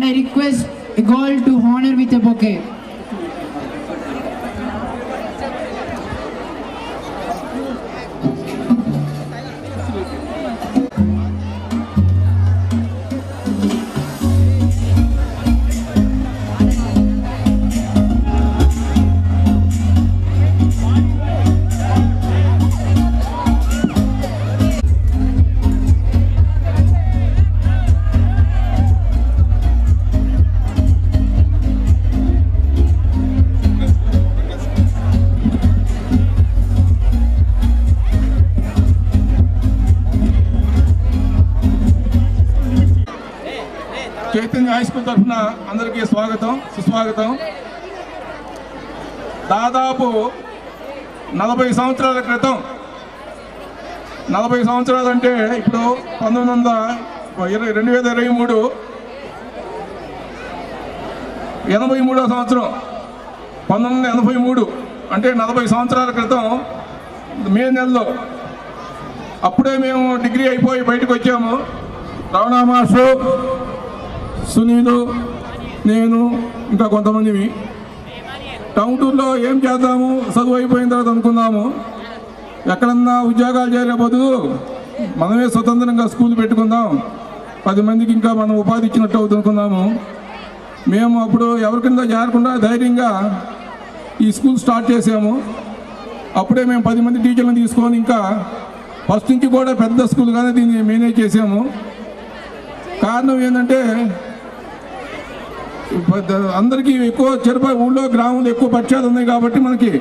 I request a girl to honor with a bouquet. Chaitanya high school తరఫున అందరికీ స్వాగతం సుస్వాగతం. దాదాపు 40 సంవత్సరాల క్రితం, 40 సంవత్సరాలు అంటే ఇప్పుడు 2023 83వ సంవత్సరం, 1983 అంటే 40 సంవత్సరాల క్రితం మే నెలలో అప్పుడే మేము డిగ్రీ అయిపోయి బయటకు వచ్చాము. రమణ మాస్టర్, సునీలు, నేను ఇంకా కొంతమంది టౌన్ టూర్లో ఏం చేద్దాము, చదువు అయిపోయిన తర్వాత అనుకున్నాము ఎక్కడన్నా ఉద్యోగాలు చేరే బదులు మనమే స్వతంత్రంగా స్కూల్ పెట్టుకుందాం, 10 మందికి ఇంకా మనం ఉపాధి ఇచ్చినట్టు అవుతున్నాము. మేము అప్పుడు ఎవరి కింద చేరకుండా ధైర్యంగా ఈ స్కూల్ స్టార్ట్ చేసాము. అప్పుడే మేము 10 మంది టీచర్లను తీసుకొని ఇంకా ఫస్ట్ నుంచి కూడా పెద్ద స్కూల్గానే దీన్ని మేనేజ్ చేసాము. కారణం ఏంటంటే అందరికీ ఎక్కువ ఊళ్ళో గ్రామంలో ఎక్కువ పరిచయాలు ఉన్నాయి కాబట్టి మనకి.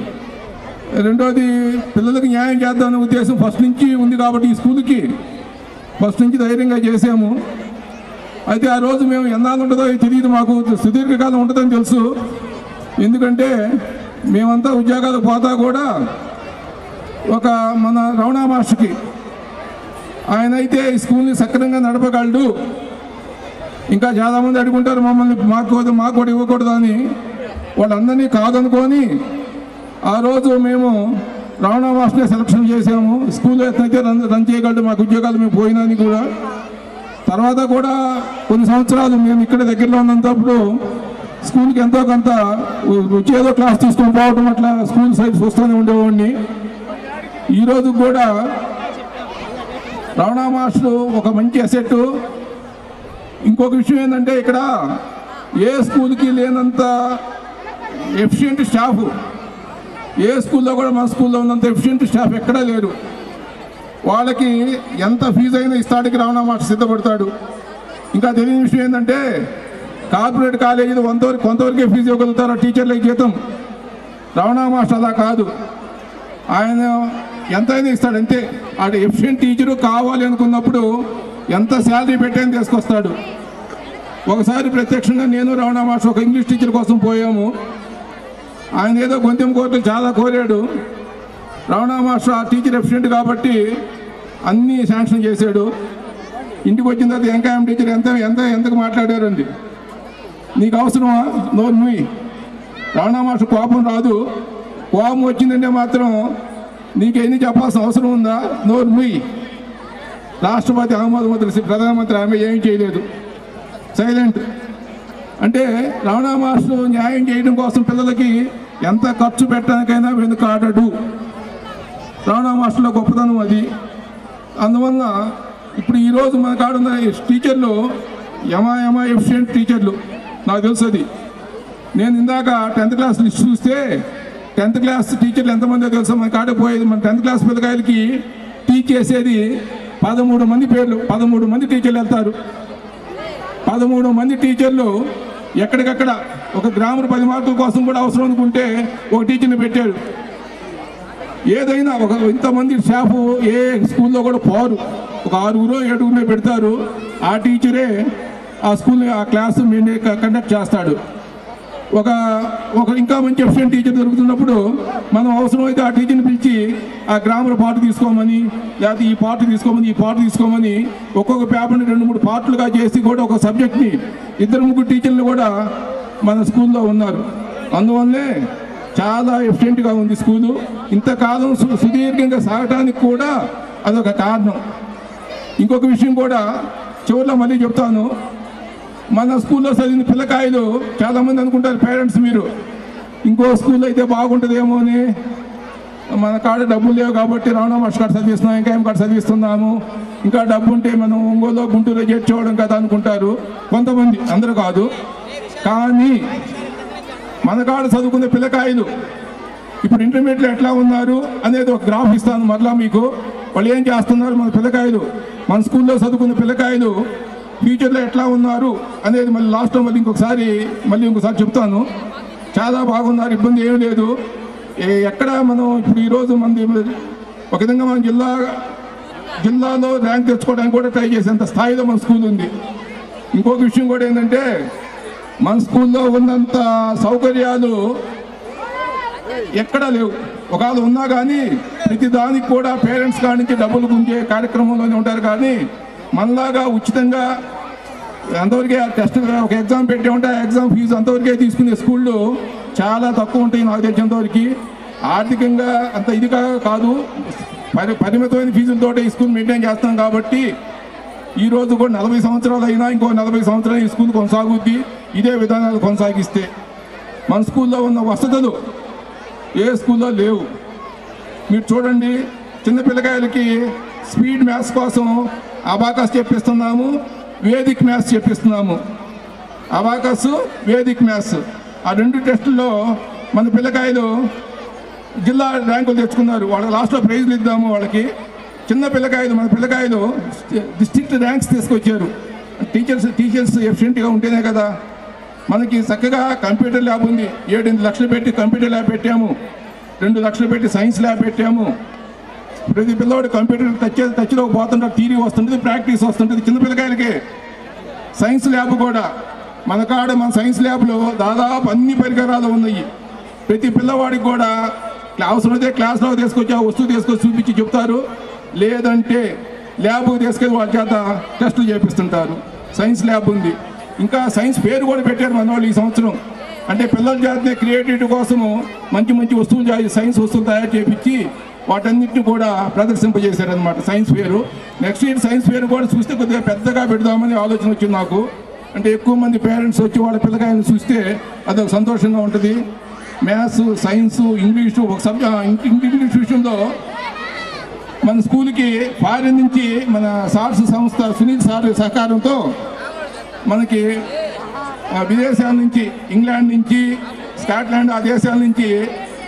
రెండోది పిల్లలకి న్యాయం చేద్దామనే ఉద్దేశం ఫస్ట్ నుంచి ఉంది కాబట్టి ఈ స్కూల్కి ఫస్ట్ నుంచి ధైర్యంగా చేసాము. అయితే ఆ రోజు మేము ఎన్నాళ్ళు ఉంటుందో తెలియదు, మాకు సుదీర్ఘకాలం ఉంటుందని తెలుసు. ఎందుకంటే మేమంతా ఉద్యోగాలకు పోతా కూడా ఒక మన రమణ మాస్టర్కి ఆయన అయితే ఈ స్కూల్ని సక్రమంగా నడపగలడు, ఇంకా చాలామంది అడుగుంటారు మమ్మల్ని మాకు కూడా ఇవ్వకూడదు అని, వాళ్ళందరినీ కాదనుకొని ఆ రోజు మేము రమణ మాస్టర్ని సెలక్షన్ చేసాము. స్కూల్ అయితే రన్ చేయగలడు, మాకు ఉద్యోగాలు మేము పోయినాని కూడా. తర్వాత కూడా కొన్ని సంవత్సరాలు మేము ఇక్కడ దగ్గరలో ఉన్నప్పుడు స్కూల్కి ఎంతో కొంత వచ్చేదో క్లాస్ తీసుకొని పోవటం, అట్లా స్కూల్ సైడ్ చూస్తూనే ఉండేవాడిని. ఈరోజు కూడా రమణ మాస్టర్ ఒక మంచి అసెట్. ఇంకొక విషయం ఏంటంటే ఇక్కడ ఏ స్కూల్కి లేనంత ఎఫిషియెంట్ స్టాఫ్, ఏ స్కూల్లో కూడా మన స్కూల్లో ఉన్నంత ఎఫిషియెంట్ స్టాఫ్ ఎక్కడా లేరు. వాళ్ళకి ఎంత ఫీజు అయినా ఇస్తాడికి రమణ మాస్టర్ సిద్ధపడతాడు. ఇంకా తెలియని విషయం ఏంటంటే కార్పొరేట్ కాలేజీలు కొంతవరకే ఫీజు ఇవ్వగలుగుతారు టీచర్లకి జీతం. రమణ మాస్టర్ అలా కాదు, ఆయన ఎంతైనా ఇస్తాడు అంతే. ఆడ ఎఫిషియెంట్ టీచరు కావాలి అనుకున్నప్పుడు ఎంత శాలరీ పెట్టని తీసుకొస్తాడు. ఒకసారి ప్రత్యక్షంగా నేను రమణ మాస్టర్ ఒక ఇంగ్లీష్ టీచర్ కోసం పోయాము. ఆయన ఏదో గొంతెం కోర్టులు చాలా కోరాడు. రమణ మాస్టర్ ఆ టీచర్ ఎఫిషియెంట్ కాబట్టి అన్నీ శాంక్షన్ చేశాడు. ఇంటికి వచ్చిన తర్వాత ఎంకాయం టీచర్ ఎంతకు మాట్లాడారండి, నీకు అవసరమా, నోరు మూయి. రమణ మాస్టర్ కోపం రాదు, కోపం వచ్చిందంటే మాత్రం నీకేంది చెప్పాల్సిన అవసరం ఉందా, నోరు మూయి. రాష్ట్రపతి ఆమోదం తెలిసి ప్రధానమంత్రి ఆమె ఏమీ చేయలేదు, సైలెంట్. అంటే రమణ మాస్టర్ న్యాయం చేయడం కోసం పిల్లలకి ఎంత ఖర్చు పెట్టడానికైనా వెనుకాడడు. రమణ మాస్టర్లో గొప్పతనం అది. అందువల్ల ఇప్పుడు ఈరోజు మన కాడున్న టీచర్లు యమా ఎఫిషియెంట్ టీచర్లు నాకు తెలుసు. అది నేను ఇందాక 10th క్లాస్ లిస్ట్ చూస్తే 10th క్లాస్ టీచర్లు ఎంతమందో తెలుసా మన కాడ పోయేది. మన 10th క్లాస్ పిల్లకాయలకి టీచ్ చేసేది 13 మంది పేర్లు, 13 మంది టీచర్లు వెళ్తారు. 13 మంది టీచర్లు ఎక్కడికక్కడ ఒక గ్రామర్ 10 మార్కుల కోసం కూడా అవసరం అనుకుంటే ఒక టీచర్ని పెట్టాడు. ఏదైనా ఒక ఇంతమంది స్టాఫ్ ఏ స్కూల్లో కూడా పోరు, ఒక 6-7 పెడతారు. ఆ టీచరే ఆ స్కూల్ని ఆ క్లాస్ కండక్ట్ చేస్తాడు. ఒక ఇంకా మంచి ఎఫిషియెంట్ టీచర్ దొరుకుతున్నప్పుడు మనం అవసరమైతే ఆ టీచర్ని పిలిచి ఆ గ్రామర్ పార్ట్ తీసుకోమని, లేకపోతే ఈ పార్ట్ తీసుకోమని ఒక్కొక్క పేపర్ని 2-3 పార్ట్లుగా చేసి కూడా ఒక సబ్జెక్ట్ని 2-3 టీచర్లు కూడా మన స్కూల్లో ఉన్నారు. అందువల్లే చాలా ఎఫిషియెంట్గా ఉంది స్కూలు. ఇంతకాలం సుదీర్ఘంగా సాగటానికి కూడా అదొక కారణం. ఇంకొక విషయం కూడా చివరిలో మళ్ళీ చెప్తాను. మన స్కూల్లో చదివిన పిల్లకాయలు చాలామంది అనుకుంటారు పేరెంట్స్ మీరు ఇంకో స్కూల్లో అయితే బాగుంటుందేమో అని, మన కాడ డబ్బులు లేవు కాబట్టి రమణ మాస్టర్ కాడ చదివిస్తున్నాం, ఇంకా ఏం కాడ చదివిస్తున్నాము, ఇంకా డబ్బు ఉంటే మనం ఒంగోలు గుంటూరు చేర్చుకోవడం కదా అనుకుంటారు కొంతమంది, అందరూ కాదు. కానీ మన కాడ చదువుకునే పిల్లకాయలు ఇప్పుడు ఇంటర్మీడియట్లో ఎట్లా ఉన్నారు అనేది ఒక గ్రాఫ్ ఇస్తాను మరలా మీకు. వాళ్ళు ఏం చేస్తున్నారు, మన పిల్లకాయలు మన స్కూల్లో చదువుకునే పిల్లకాయలు ఫ్యూచర్లో ఎట్లా ఉన్నారు అనేది మళ్ళీ లాస్ట్లో మళ్ళీ ఇంకోసారి చెప్తాను. చాలా బాగున్నారు, ఇబ్బంది ఏం లేదు. ఎక్కడ మనం ఇప్పుడు ఈరోజు మంది ఒక విధంగా మన జిల్లాలో ర్యాంక్ తెచ్చుకోవడానికి కూడా ట్రై చేసేంత స్థాయిలో మన స్కూల్ ఉంది. ఇంకొక విషయం కూడా ఏంటంటే మన స్కూల్లో ఉన్నంత సౌకర్యాలు ఎక్కడా లేవు. ఒకవేళ ఉన్నా కానీ ప్రతి దానికి కూడా పేరెంట్స్ కాడి నుంచి డబ్బులు గుంజే కార్యక్రమంలోనే ఉంటారు. కానీ మనలాగా ఉచితంగా అంతవరకే టెస్ట్ ఒక ఎగ్జామ్ పెట్టి ఉంటే ఆ ఎగ్జామ్ ఫీజు అంతవరకే తీసుకునే స్కూళ్ళు చాలా తక్కువ ఉంటాయి నాకు తెలిసినంతవరకు. ఆర్థికంగా అంత ఇదిగా కాదు, పరిమితమైన ఫీజులతో ఈ స్కూల్ మెయింటైన్ చేస్తాం కాబట్టి ఈరోజు కూడా 40 సంవత్సరాలు అయినా ఇంకో 40 సంవత్సరాలు ఈ స్కూల్ కొనసాగుద్ది. ఇదే విధానాలు కొనసాగిస్తే మన స్కూల్లో ఉన్న వసతులు ఏ స్కూల్లో లేవు. మీరు చూడండి, చిన్న పిల్లకాయలకి స్పీడ్ మ్యాథ్స్ కోసం అబాకస్ చెప్పిస్తున్నాము, వేదిక్ మ్యాథ్స్ చెప్పిస్తున్నాము. అబాకస్, వేదిక్ మ్యాథ్స్ ఆ 2 టెస్టుల్లో మన పిల్లకాయలు జిల్లా ర్యాంకులు తెచ్చుకున్నారు. వాళ్ళకి లాస్ట్లో ప్రైజ్లు ఇద్దాము వాళ్ళకి. చిన్న పిల్లకాయలు మన పిల్లకాయలు డిస్ట్రిక్ట్ ర్యాంక్స్ తీసుకొచ్చారు. టీచర్స్ ఎఫిషియెంట్గా ఉంటేనే కదా. మనకి చక్కగా కంప్యూటర్ ల్యాబ్ ఉంది, 7-8 లక్షలు పెట్టి కంప్యూటర్ ల్యాబ్ పెట్టాము, 2 లక్షలు పెట్టి సైన్స్ ల్యాబ్ పెట్టాము. ప్రతి పిల్లవాడు కంప్యూటర్ టచ్లోకి పోతుంటారు, థియరీ వస్తుంటుంది, ప్రాక్టీస్ వస్తుంటుంది. చిన్న పిల్లకాయలకి సైన్స్ ల్యాబ్ కూడా మన కాడ మన సైన్స్ ల్యాబ్లో దాదాపు అన్ని పరికరాలు ఉన్నాయి. ప్రతి పిల్లవాడికి కూడా అవసరమైతే క్లాస్లో తీసుకొచ్చి ఆ వస్తువు తీసుకొచ్చి చూపించి చెప్తారు, లేదంటే ల్యాబ్కి తీసుకెళ్ళి వాళ్ళ చేత టెస్టులు చేపిస్తుంటారు. సైన్స్ ల్యాబ్ ఉంది. ఇంకా సైన్స్ పేరు కూడా పెట్టారు మన వాళ్ళు ఈ సంవత్సరం. అంటే పిల్లల చేత క్రియేటివిటీ కోసము మంచి మంచి వస్తువులు సైన్స్ వస్తువులు తయారు చేయించి వాటన్నిటిని కూడా ప్రదర్శింపజేశారనమాట science ఫేరు. Next year science fair కూడా చూస్తే కొద్దిగా పెద్దగా పెడదామని ఆలోచన వచ్చింది నాకు. అంటే ఎక్కువ మంది పేరెంట్స్ వచ్చి వాళ్ళ పిల్లకాయలను చూస్తే అదొక సంతోషంగా ఉంటుంది. మ్యాథ్స్, సైన్సు, ఇంగ్లీషు ఒక ఇంగ్లీష్ విషయంలో మన స్కూల్కి ఫారిన్ నుంచి మన సార్స్ సంస్థ సునీల్ సార్ సహకారంతో మనకి విదేశాల నుంచి, ఇంగ్లాండ్ నుంచి, స్కాట్లాండ్ ఆ దేశాల నుంచి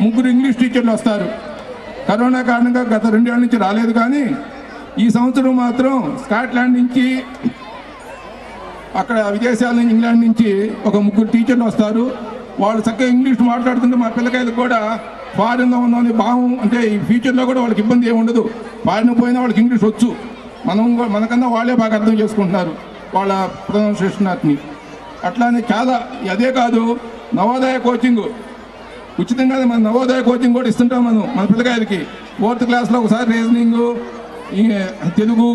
3 ఇంగ్లీష్ టీచర్లు వస్తారు. కరోనా కారణంగా గత 2 ఏళ్ళ నుంచి రాలేదు. కానీ ఈ సంవత్సరం మాత్రం స్కాట్లాండ్ నుంచి, అక్కడ విదేశాల నుంచి, ఇంగ్లాండ్ నుంచి ఒక 3 టీచర్లు వస్తారు. వాళ్ళు చక్కగా ఇంగ్లీష్ మాట్లాడుతుంటే మా పిల్లకాయలకు కూడా ఫారిన్లో ఉన్నామని భావం, అంటే ఈ ఫ్యూచర్లో కూడా వాళ్ళకి ఇబ్బంది ఏమి ఉండదు. ఫారిన్ పోయినా వాళ్ళకి ఇంగ్లీష్ వచ్చు. మనకన్నా వాళ్ళే బాగా అర్థం చేసుకుంటున్నారు వాళ్ళ ప్రొనౌన్సియేషన్ని. అట్లానే చాలా, అదే కాదు నవోదయ కోచింగ్ ఉచితంగా మన నవోదయ కోచింగ్ కూడా ఇస్తుంటాం మన పిల్లకాయలకి. 4th క్లాస్లో ఒకసారి రీజనింగ్, తెలుగు,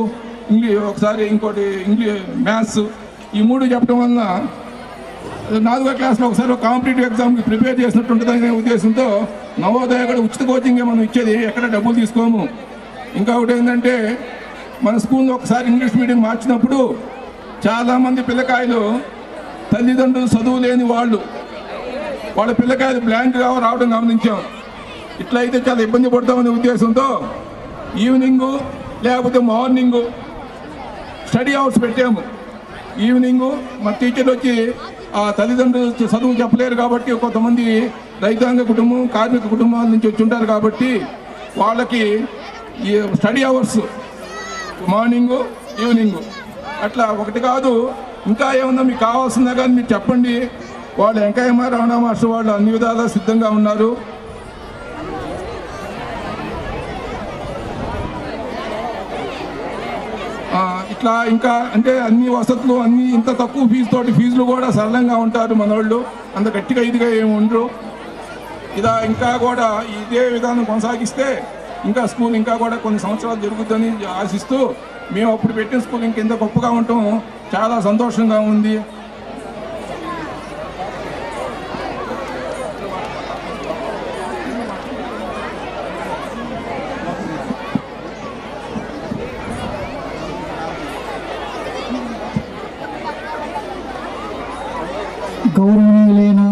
ఇంగ్లీష్ ఒకసారి, ఇంకోటి మ్యాథ్స్, ఈ 3 చెప్పడం వలన 4వ క్లాస్లో ఒకసారి కాంపిటేటివ్ ఎగ్జామ్కి ప్రిపేర్ చేసినట్టు ఉంటుందనే ఉద్దేశంతో నవోదయ కూడా ఉచిత కోచింగే మనం ఇచ్చేది, ఎక్కడ డబ్బులు తీసుకోము. ఇంకా ఒకటి ఏంటంటే మన స్కూల్లో ఒకసారి ఇంగ్లీష్ మీడియం మార్చినప్పుడు చాలామంది పిల్లకాయలు తల్లిదండ్రులు చదువు లేని వాళ్ళ పిల్లకాయలు బ్లాంక్గా రావడం గమనించాం. ఇట్లా అయితే చాలా ఇబ్బంది పడతామనే ఉద్దేశంతో ఈవినింగు లేకపోతే మార్నింగు స్టడీ అవర్స్ పెట్టాము. ఈవినింగు మా టీచర్లు వచ్చి ఆ తల్లిదండ్రులు చదువు చెప్పలేరు కాబట్టి, కొంతమంది రైతాంగ కుటుంబం, కార్మిక కుటుంబాల నుంచి వచ్చి ఉంటారు కాబట్టి వాళ్ళకి ఈ స్టడీ అవర్స్ మార్నింగు, ఈవినింగు అట్లా ఒకటి కాదు. ఇంకా ఏమన్నా మీకు కావాల్సిందా కానీ మీరు చెప్పండి. వాళ్ళు వెంకయ్య రమణ మాస్టర్ వాళ్ళు అన్ని విధాలా సిద్ధంగా ఉన్నారు. ఇట్లా ఇంకా అంటే అన్ని వసతులు, అన్ని ఇంత తక్కువ ఫీజులు కూడా సరళంగా ఉంటారు మనోళ్ళు, అంత గట్టిగా ఇదిగా ఏమి ఉండరు. ఇంకా కూడా ఇదే విధానం కొనసాగిస్తే ఇంకా స్కూల్ ఇంకా కూడా కొన్ని సంవత్సరాలు జరుగుతుందని ఆశిస్తూ, మేము అప్పుడు పెట్టిన స్కూల్ ఇంత గొప్పగా ఉండటం చాలా సంతోషంగా ఉంది. గౌరవనీయులైన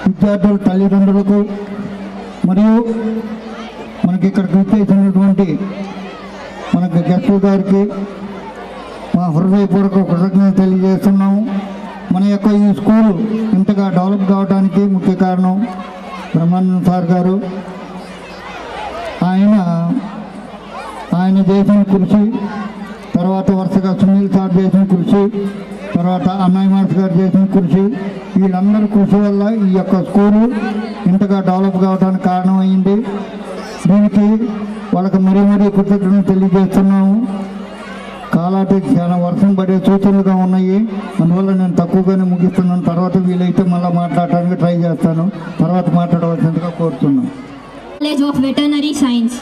విద్యార్థుల తల్లిదండ్రులకు మరియు మనకి ఇక్కడికి విచ్చేసినటువంటి మనకి గెస్టుల గారికి మా హృదయపూర్వక కృతజ్ఞతలు తెలియజేస్తున్నాము. మన యొక్క ఈ స్కూల్ ఇంతగా డెవలప్ కావడానికి ముఖ్య కారణం బ్రహ్మానంద సార్ గారు. ఆయన చేసిన కృషి, తర్వాత వరుసగా సునీల్ సార్ చేసిన కృషి, తర్వాత అన్నయ్య మాస్ గారు చేసిన కృషి, వీళ్ళందరి కృషి వల్ల ఈ యొక్క స్కూలు ఇంతగా డెవలప్ కావడానికి కారణమైంది. దీనికి వాళ్ళకి మరీ కృతజ్ఞతలు తెలియజేస్తున్నాము. కాలాటి చాలా వర్షం పడే సూచనలుగా ఉన్నాయి, అందువల్ల నేను తక్కువగానే ముగిస్తున్నాను. తర్వాత వీలైతే మళ్ళీ మాట్లాడటానికి ట్రై చేస్తాను. తర్వాత మాట్లాడవలసిందిగా కోరుతున్నాను. College of Veterinary Science.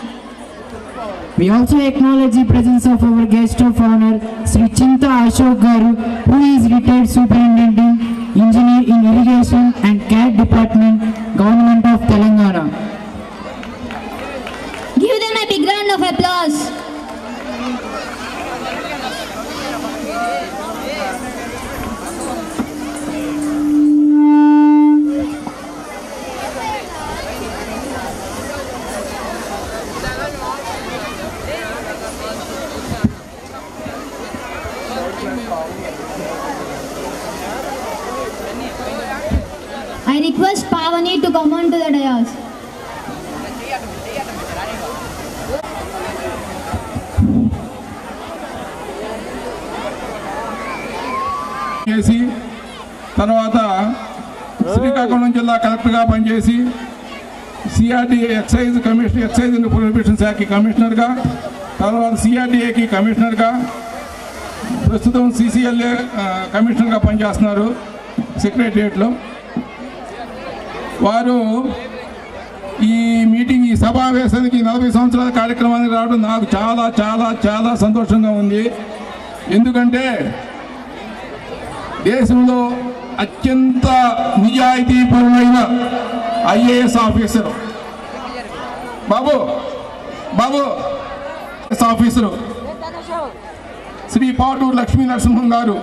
We also acknowledge the presence of our guest of honor, Sri Chinta Ashok Garu, who is retired superintendent, engineer in irrigation and CAT department, Government of Telangana. Give them a big round of applause. I request Pavani to come on to the dais. చేసి తర్వాత శ్రీకాకుళం జిల్లా కలెక్టర్గా పనిచేసి CRDA excise and prohibition శాఖకి కమిషనర్గా, తర్వాత సిఆర్డీఏకి కమిషనర్గా, ప్రస్తుతం సిసిఎల్ఏ కమిషనర్గా పనిచేస్తున్నారు సెక్రటరియట్లో. వారు ఈ మీటింగ్, ఈ సమావేశానికి 40 సంవత్సరాల కార్యక్రమానికి రావడం నాకు చాలా చాలా చాలా సంతోషంగా ఉంది. ఎందుకంటే దేశంలో అత్యంత నిజాయితీపరమైన IAS officer officer Shri Paturu Lakshmi Narasimham garu.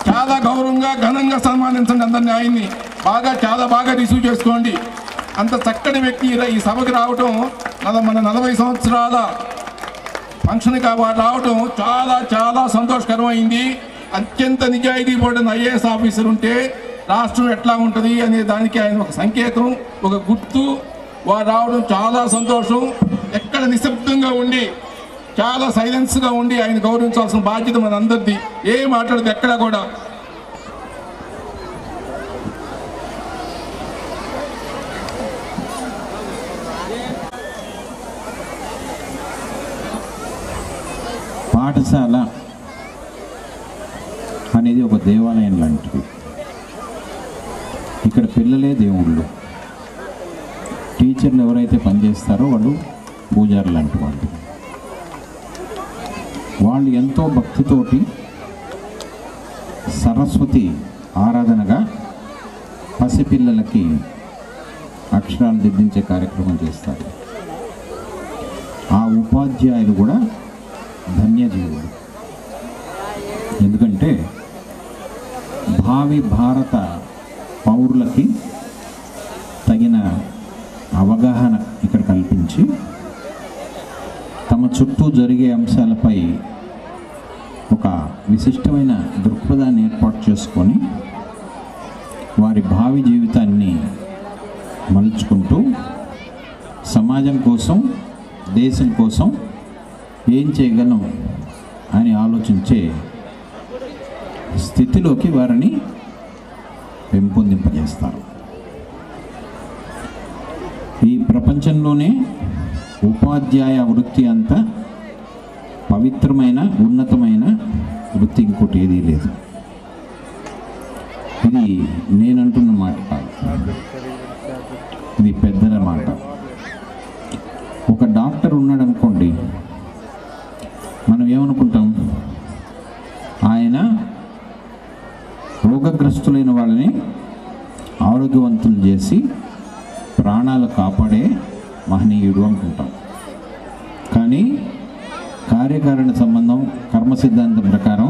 చాలా గౌరవంగా ఘనంగా సన్మానించండి అందరినీ. ఆయన్ని చాలా బాగా రిసీవ్ చేసుకోండి. అంత చక్కటి వ్యక్తి ఈ సభకు రావటం, మన 40 సంవత్సరాల ఫంక్షన్కి రావటం చాలా చాలా సంతోషకరమైంది. అత్యంత నిజాయితీ పడిన ఐఏఎస్ ఆఫీసర్ ఉంటే రాష్ట్రం ఎట్లా ఉంటుంది అనే దానికి ఆయన ఒక సంకేతం, ఒక గుర్తు. వారు రావడం చాలా సంతోషం. ఎక్కడ నిశ్శబ్దంగా ఉండి, చాలా సైలెన్స్గా ఉండి ఆయన గౌరవించాల్సిన బాధ్యత మన అందరిది. ఏం మాట్లాడదు ఎక్కడ కూడా. పాఠశాల అనేది ఒక దేవాలయం లాంటిది. ఇక్కడ పిల్లలే దేవుళ్ళు. టీచర్లు ఎవరైతే పనిచేస్తారో వాళ్ళు పూజారులు లాంటి వాళ్ళు ఎంతో భక్తితోటి సరస్వతి ఆరాధనగా పసిపిల్లలకి అక్షరాలు దిద్దించే కార్యక్రమం చేస్తారు. ఆ ఉపాధ్యాయులు కూడా ధన్యజీవులు. ఎందుకంటే భావి భారత పౌరులకి తగిన అవగాహన ఇక్కడ కల్పించి తమ చుట్టూ జరిగే అంశాలపై ఒక విశిష్టమైన దృక్పథాన్ని ఏర్పాటు చేసుకొని వారి భావి జీవితాన్ని మలుచుకుంటూ సమాజం కోసం, దేశం కోసం ఏం చేయగలం అని ఆలోచించే స్థితిలోకి వారిని పెంపొందింపజేస్తారు. ఈ ప్రపంచంలోనే ఉపాధ్యాయ వృత్తి అంత పవిత్రమైన, ఉన్నతమైన వృత్తి ఇంకోటి ఏదీ లేదు. ఇది నేనంటున్న మాట కాదు, ఇది పెద్దల మాట. ఒక డాక్టర్ ఉన్నాడు అనుకోండి, మనం ఏమనుకుంటాం? ఆయన రోగగ్రస్తులైన వాళ్ళని ఆరోగ్యవంతులు చేసి ప్రాణాలు కాపాడే మహనీయుడు అనుకుంటాం. కానీ కార్యకారణ సంబంధం, కర్మ సిద్ధాంతం ప్రకారం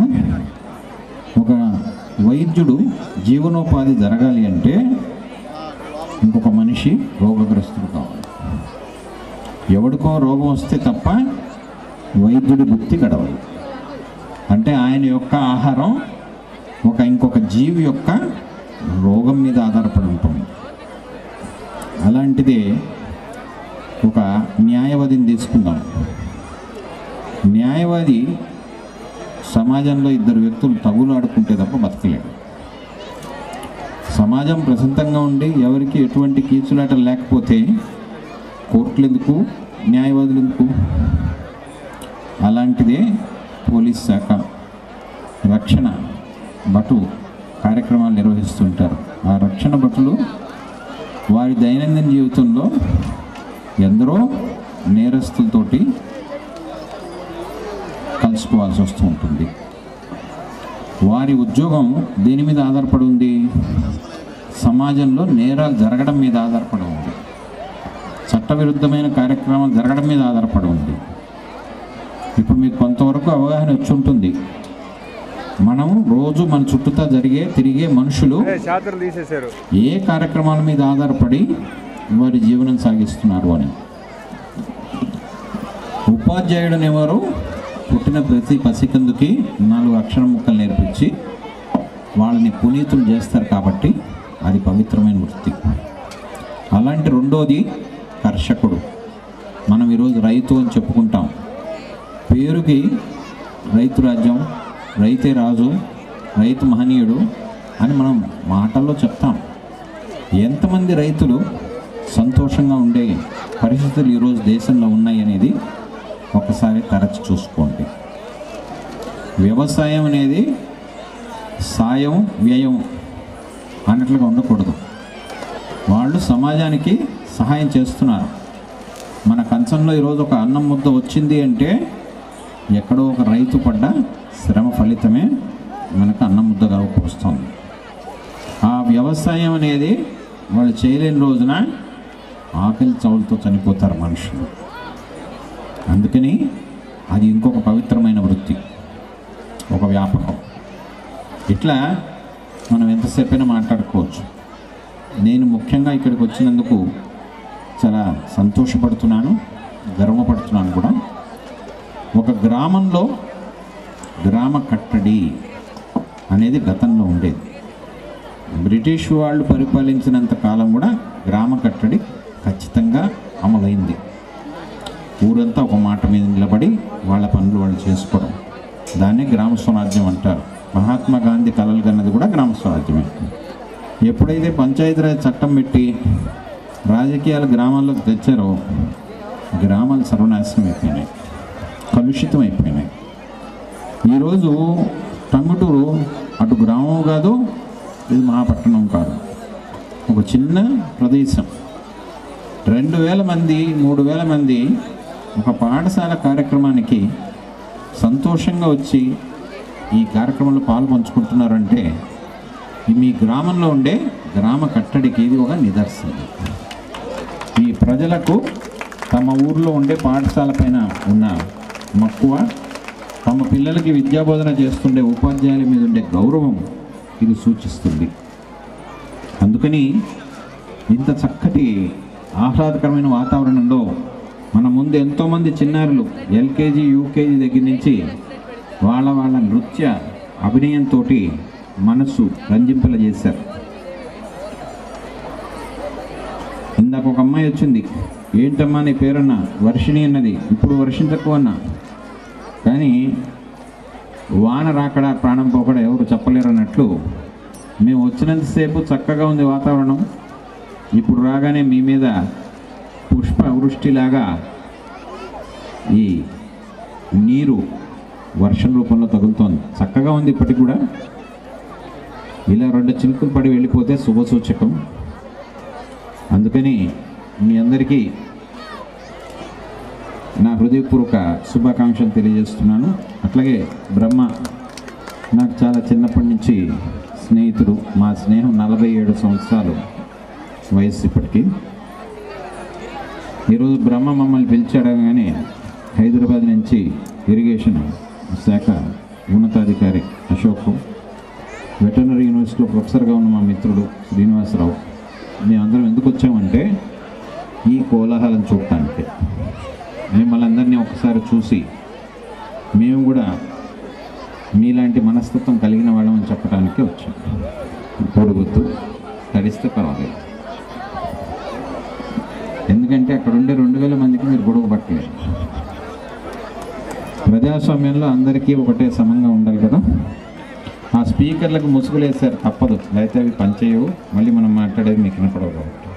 ఒక వైద్యుడు జీవనోపాధి జరగాలి అంటే ఇంకొక మనిషి రోగగ్రస్తుడు కావాలి. ఎవడికో రోగం వస్తే తప్ప వైద్యుడి భుక్తి గడవదు. అంటే ఆయన యొక్క ఆహారం ఇంకొక జీవి యొక్క రోగం మీద ఆధారపడి ఉంటుంది. అలాంటిదే ఒక న్యాయవాదిని తీసుకుందాం. న్యాయవాది సమాజంలో ఇద్దరు వ్యక్తులు తగులాడుకుంటే తప్ప బతకలేడు. సమాజం ప్రశాంతంగా ఉండి ఎవరికి ఎటువంటి కీచులాటలు లేకపోతే కోర్టులు ఎందుకు, న్యాయవాదులు ఎందుకు? అలాంటిదే పోలీస్ శాఖ రక్షణ భటు కార్యక్రమాలు నిర్వహిస్తుంటారు. ఆ రక్షణ భటులు వారి దైనందిన జీవితంలో ఎందరో నేరస్తులతోటి కలుసుకోవాల్సి వస్తూ ఉంటుంది. వారి ఉద్యోగం దేని మీద ఆధారపడి ఉంది? సమాజంలో నేరాలు జరగడం మీద ఆధారపడి ఉంది. చట్టవిరుద్ధమైన కార్యక్రమాలు జరగడం మీద ఆధారపడి ఉంది. ఇప్పుడు మీకు కొంతవరకు అవగాహన వచ్చి ఉంటుంది. మనం రోజు మన చుట్టూతా తిరిగే మనుషులు ఏ కార్యక్రమాల మీద ఆధారపడి వారి జీవనం సాగిస్తున్నారు అని. ఉపాధ్యాయుడు అనేవారు పుట్టిన ప్రతి పసికందుకి 4 అక్షర ముక్కలు నేర్పించి వాళ్ళని పునీతులు చేస్తారు కాబట్టి అది పవిత్రమైన వృత్తి. అలాంటి రెండోది కర్షకుడు. మనం ఈరోజు రైతు అని చెప్పుకుంటాం. పేరుకి రైతు రాజ్యం, రైతే రాజు, రైతు మహనీయుడు అని మనం మాటల్లో చెప్తాం. ఎంతమంది రైతులు సంతోషంగా ఉండే పరిస్థితులు ఈరోజు దేశంలో ఉన్నాయి అనేది ఒకసారి తరచి చూసుకోండి. వ్యవసాయం అనేది సాయం వ్యయం అన్నట్లుగా ఉండకూడదు. వాళ్ళు సమాజానికి సహాయం చేస్తున్నారు. మన కంచంలో ఈరోజు ఒక అన్నం ముద్ద వచ్చింది అంటే ఎక్కడో ఒక రైతు పడ్డ శ్రమ ఫలితమే మనకు అన్నం ముద్దగా వస్తుంది. ఆ వ్యవసాయం అనేది వాళ్ళు చేయలేని రోజున ఆకలి చవులతో చనిపోతారు మనుషులు. అందుకని అది ఇంకొక పవిత్రమైన వృత్తి, ఒక వ్యాపకం. ఇట్లా మనం ఎంతసేపైనా మాట్లాడుకోవచ్చు. నేను ముఖ్యంగా ఇక్కడికి వచ్చినందుకు చాలా సంతోషపడుతున్నాను, గర్వపడుతున్నాను కూడా. ఒక గ్రామంలో గ్రామ కట్టడి అనేది గతంలో ఉండేది. బ్రిటిష్ వాళ్ళు పరిపాలించినంత కాలం కూడా గ్రామ కట్టడి ఖచ్చితంగా అమలైంది. ఊరంతా ఒక మాట మీద నిలబడి వాళ్ళ పనులు వాళ్ళు చేసుకోవడం, దాన్ని గ్రామ స్వరాజ్యం అంటారు. మహాత్మా గాంధీ కలలు కన్నది కూడా గ్రామ స్వరాజ్యమే. ఎప్పుడైతే పంచాయతీరాజ్ చట్టం పెట్టి రాజకీయాలు గ్రామాల్లోకి తెచ్చారో గ్రామాలు సర్వనాశనం అయిపోయినాయి, కలుషితం అయిపోయినాయి. ఈరోజు టంగుటూరు అటు గ్రామం కాదు, ఇది మహాపట్టణం కాదు, ఒక చిన్న ప్రదేశం. 2000 మంది 3000 మంది ఒక పాఠశాల కార్యక్రమానికి సంతోషంగా వచ్చి ఈ కార్యక్రమంలో పాలు పంచుకుంటున్నారంటే మీ గ్రామంలో ఉండే గ్రామ కట్టడికి ఇది ఒక నిదర్శనం. ఈ ప్రజలకు తమ ఊర్లో ఉండే పాఠశాల పైన ఉన్న మక్కువ, తమ పిల్లలకి విద్యాబోధన చేస్తుండే ఉపాధ్యాయుల మీద ఉండే గౌరవం ఇది సూచిస్తుంది. అందుకని ఇంత చక్కటి ఆహ్లాదకరమైన వాతావరణంలో మన ముందు ఎంతోమంది చిన్నారులు ఎల్కేజీ యూకేజీ దగ్గర నుంచి వాళ్ళ నృత్య అభినయంతో మనసు రంజింపల చేశారు. ఇందాక ఒక అమ్మాయి వచ్చింది, ఏంటమ్మా నీ పేరన్నా? వర్షిణి అన్నది. ఇప్పుడు వర్షించకు అన్నా, కానీ వాన రాకడా ప్రాణం పోకడా ఎవరు చెప్పలేరు అన్నట్లు మేము వచ్చినంతసేపు చక్కగా ఉంది వాతావరణం, ఇప్పుడు రాగానే మీ మీద పుష్ప వృష్టిలాగా ఈ నీరు వర్షం రూపంలో తగులుతోంది. చక్కగా ఉంది ఇప్పటికి కూడా. ఇలా 2 చినుకులు పడి వెళ్ళిపోతే శుభసూచకం. అందుకని మీ అందరికీ నా హృదయపూర్వక శుభాకాంక్షలు తెలియజేస్తున్నాను. అట్లాగే బ్రహ్మ నాకు చాలా చిన్నప్పటి నుంచి స్నేహితుడు. మా స్నేహం 47 సంవత్సరాలు వయస్సు ఇప్పటికీ. ఈరోజు బ్రహ్మ మమ్మల్ని పిలిచాడగానే హైదరాబాద్ నుంచి ఇరిగేషన్ శాఖ ఉన్నతాధికారి అశోక్, వెటర్నరీ యూనివర్సిటీలో ప్రొఫెసర్గా ఉన్న మా మిత్రుడు శ్రీనివాసరావు, మేమందరం ఎందుకు వచ్చామంటే ఈ కోలాహలం చూడటానికి. మిమ్మల్ని అందరినీ ఒకసారి చూసి మేము కూడా మీలాంటి మనస్తత్వం కలిగిన వాళ్ళమని చెప్పడానికి వచ్చాం. పొడుగుతూ తడిస్తే పర్వాలేదు, ఎందుకంటే అక్కడ ఉండే 2000 మందికి మీరు గొడుగు పట్టలేదు. ప్రజాస్వామ్యంలో అందరికీ ఒకటే సమంగా ఉండాలి కదా. ఆ స్పీకర్లకు ముసుగులేసారు, తప్పదు, లేకపోతే అవి పనిచేయవు, మళ్ళీ మనం మాట్లాడేది మీకు వినపడవు కాబట్టి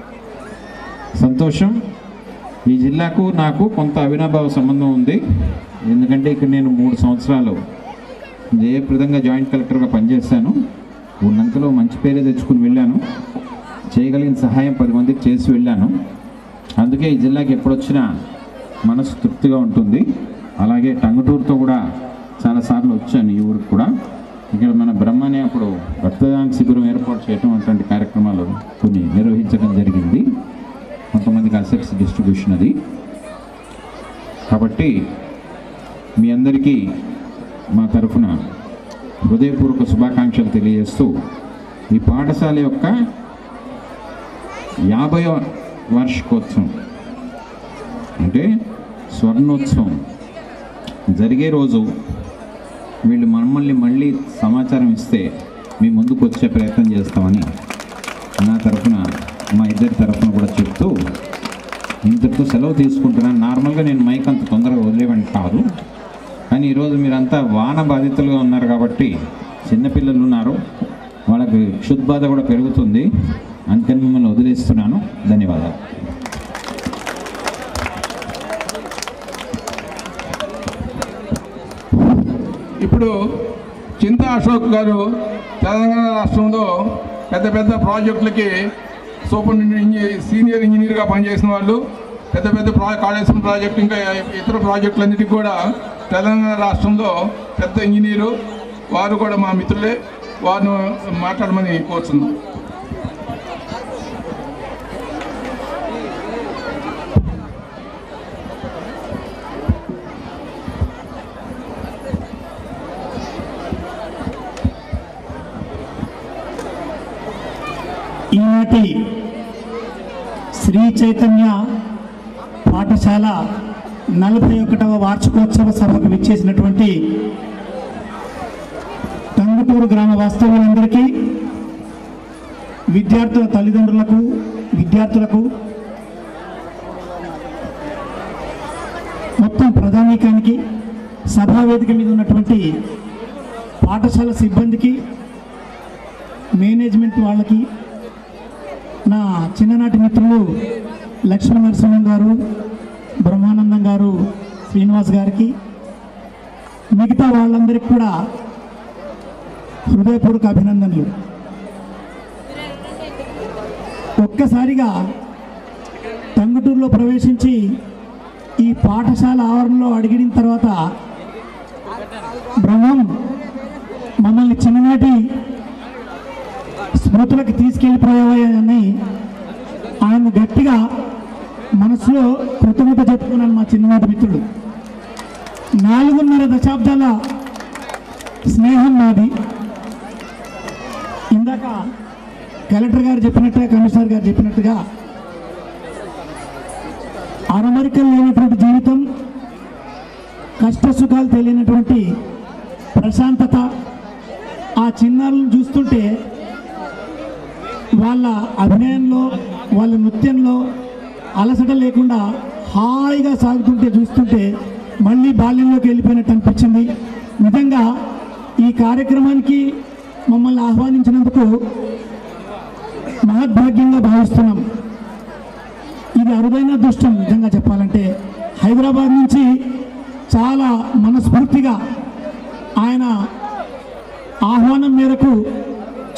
సంతోషం. ఈ జిల్లాకు నాకు కొంత అవినాభావ సంబంధం ఉంది, ఎందుకంటే ఇక్కడ నేను 3 సంవత్సరాలు జయప్రదంగా జాయింట్ కలెక్టర్గా పనిచేశాను. ఉన్నంతలో మంచి పేరే తెచ్చుకుని వెళ్ళాను, చేయగలిగిన సహాయం 10 మందికి చేసి వెళ్ళాను. అందుకే ఈ జిల్లాకి ఎప్పుడొచ్చినా మనసు తృప్తిగా ఉంటుంది. అలాగే టంగుటూరుతో కూడా చాలాసార్లు వచ్చాను, ఈ ఊరికి కూడా. ఇక్కడ మన బ్రహ్మని అప్పుడు రక్తదాన శిబిరం ఏర్పాటు చేయడం అటువంటి కార్యక్రమాలు కొన్ని నిర్వహించడం జరిగింది. కొంతమందికి అసెట్స్ డిస్ట్రిబ్యూషన్ అది. కాబట్టి మీ అందరికీ మా తరఫున హృదయపూర్వక శుభాకాంక్షలు తెలియజేస్తూ ఈ పాఠశాల యొక్క 50వ వార్షికోత్సవం అంటే స్వర్ణోత్సవం జరిగే రోజు వీళ్ళు మమ్మల్ని మళ్ళీ సమాచారం ఇస్తే మీ ముందుకు వచ్చే ప్రయత్నం చేస్తామని నా తరఫున, మా ఇద్దరి తరఫున కూడా చెప్తూ ఇంతటితో సెలవు తీసుకుంటున్నాను. నార్మల్గా నేను మైక్ అంత తొందరగా వదిలేవాడిని కాదు, కానీ ఈరోజు మీరంతా వాన బాధితులుగా ఉన్నారు కాబట్టి, చిన్నపిల్లలు ఉన్నారు, వాళ్ళకి క్షుద్బాధ కూడా పెరుగుతుంది, అందుకని మిమ్మల్ని వదిలేస్తున్నాను. ధన్యవాదాలు. ఇప్పుడు చింతా అశోక్ గారు తెలంగాణ రాష్ట్రంలో పెద్ద పెద్ద ప్రాజెక్టులకి సీనియర్ ఇంజనీర్గా పనిచేసిన వాళ్ళు, పెద్ద పెద్ద కాళేశ్వరం ప్రాజెక్టు ఇంకా ఇతర ప్రాజెక్టులన్నిటికీ కూడా తెలంగాణ రాష్ట్రంలో పెద్ద ఇంజనీరు, వారు కూడా మా మిత్రులే. వారిని మాట్లాడమని కోరుతున్నాం. ఈనాటి శ్రీ చైతన్య పాఠశాల 41వ వార్షికోత్సవ సభకు విచ్చేసినటువంటి టంగుటూరు గ్రామ వాస్తవ్యులందరికీ, విద్యార్థుల తల్లిదండ్రులకు, విద్యార్థులకు, మొత్తం ప్రధానికానికి, సభావేదిక మీద ఉన్నటువంటి పాఠశాల సిబ్బందికి, మేనేజ్మెంట్ వాళ్ళకి, నా చిన్ననాటి మిత్రులు లక్ష్మీ నరసింహం గారు, బ్రహ్మానందం గారు, శ్రీనివాస్ గారికి, మిగతా వాళ్ళందరికీ కూడా హృదయపూర్వక అభినందనలు. ఒక్కసారిగా టంగుటూరులో ప్రవేశించి ఈ పాఠశాల ఆవరణలో అడిగిన తర్వాత బ్రహ్మం మమ్మల్ని చిన్ననాటి స్మృతులకు తీసుకెళ్ళిపోయాయని ఆయన గట్టిగా మనసులో కృతజ్ఞత చెప్పుకున్నాను. మా చిన్ననాటి మిత్రుడు, 4.5 దశాబ్దాల స్నేహం నాది. ఇందాక కలెక్టర్ గారు చెప్పినట్టుగా, కమిషనర్ గారు చెప్పినట్టుగా అరమరికలు లేనటువంటి జీవితం, కష్ట సుఖాలు తెలియనటువంటి ప్రశాంతత, ఆ చిన్నారులను చూస్తుంటే వాళ్ళ అభినయంలో, వాళ్ళ నృత్యంలో అలసట లేకుండా హాయిగా సాగుతుంటే చూస్తుంటే మళ్ళీ బాల్యంలోకి వెళ్ళిపోయినట్టు అనిపించింది. నిజంగా ఈ కార్యక్రమానికి మమ్మల్ని ఆహ్వానించినందుకు మహద్భాగ్యంగా భావిస్తున్నాం. ఇది అరుదైన అదృష్టం నిజంగా చెప్పాలంటే. హైదరాబాద్ నుంచి చాలా మనస్ఫూర్తిగా ఆయన ఆహ్వానం మేరకు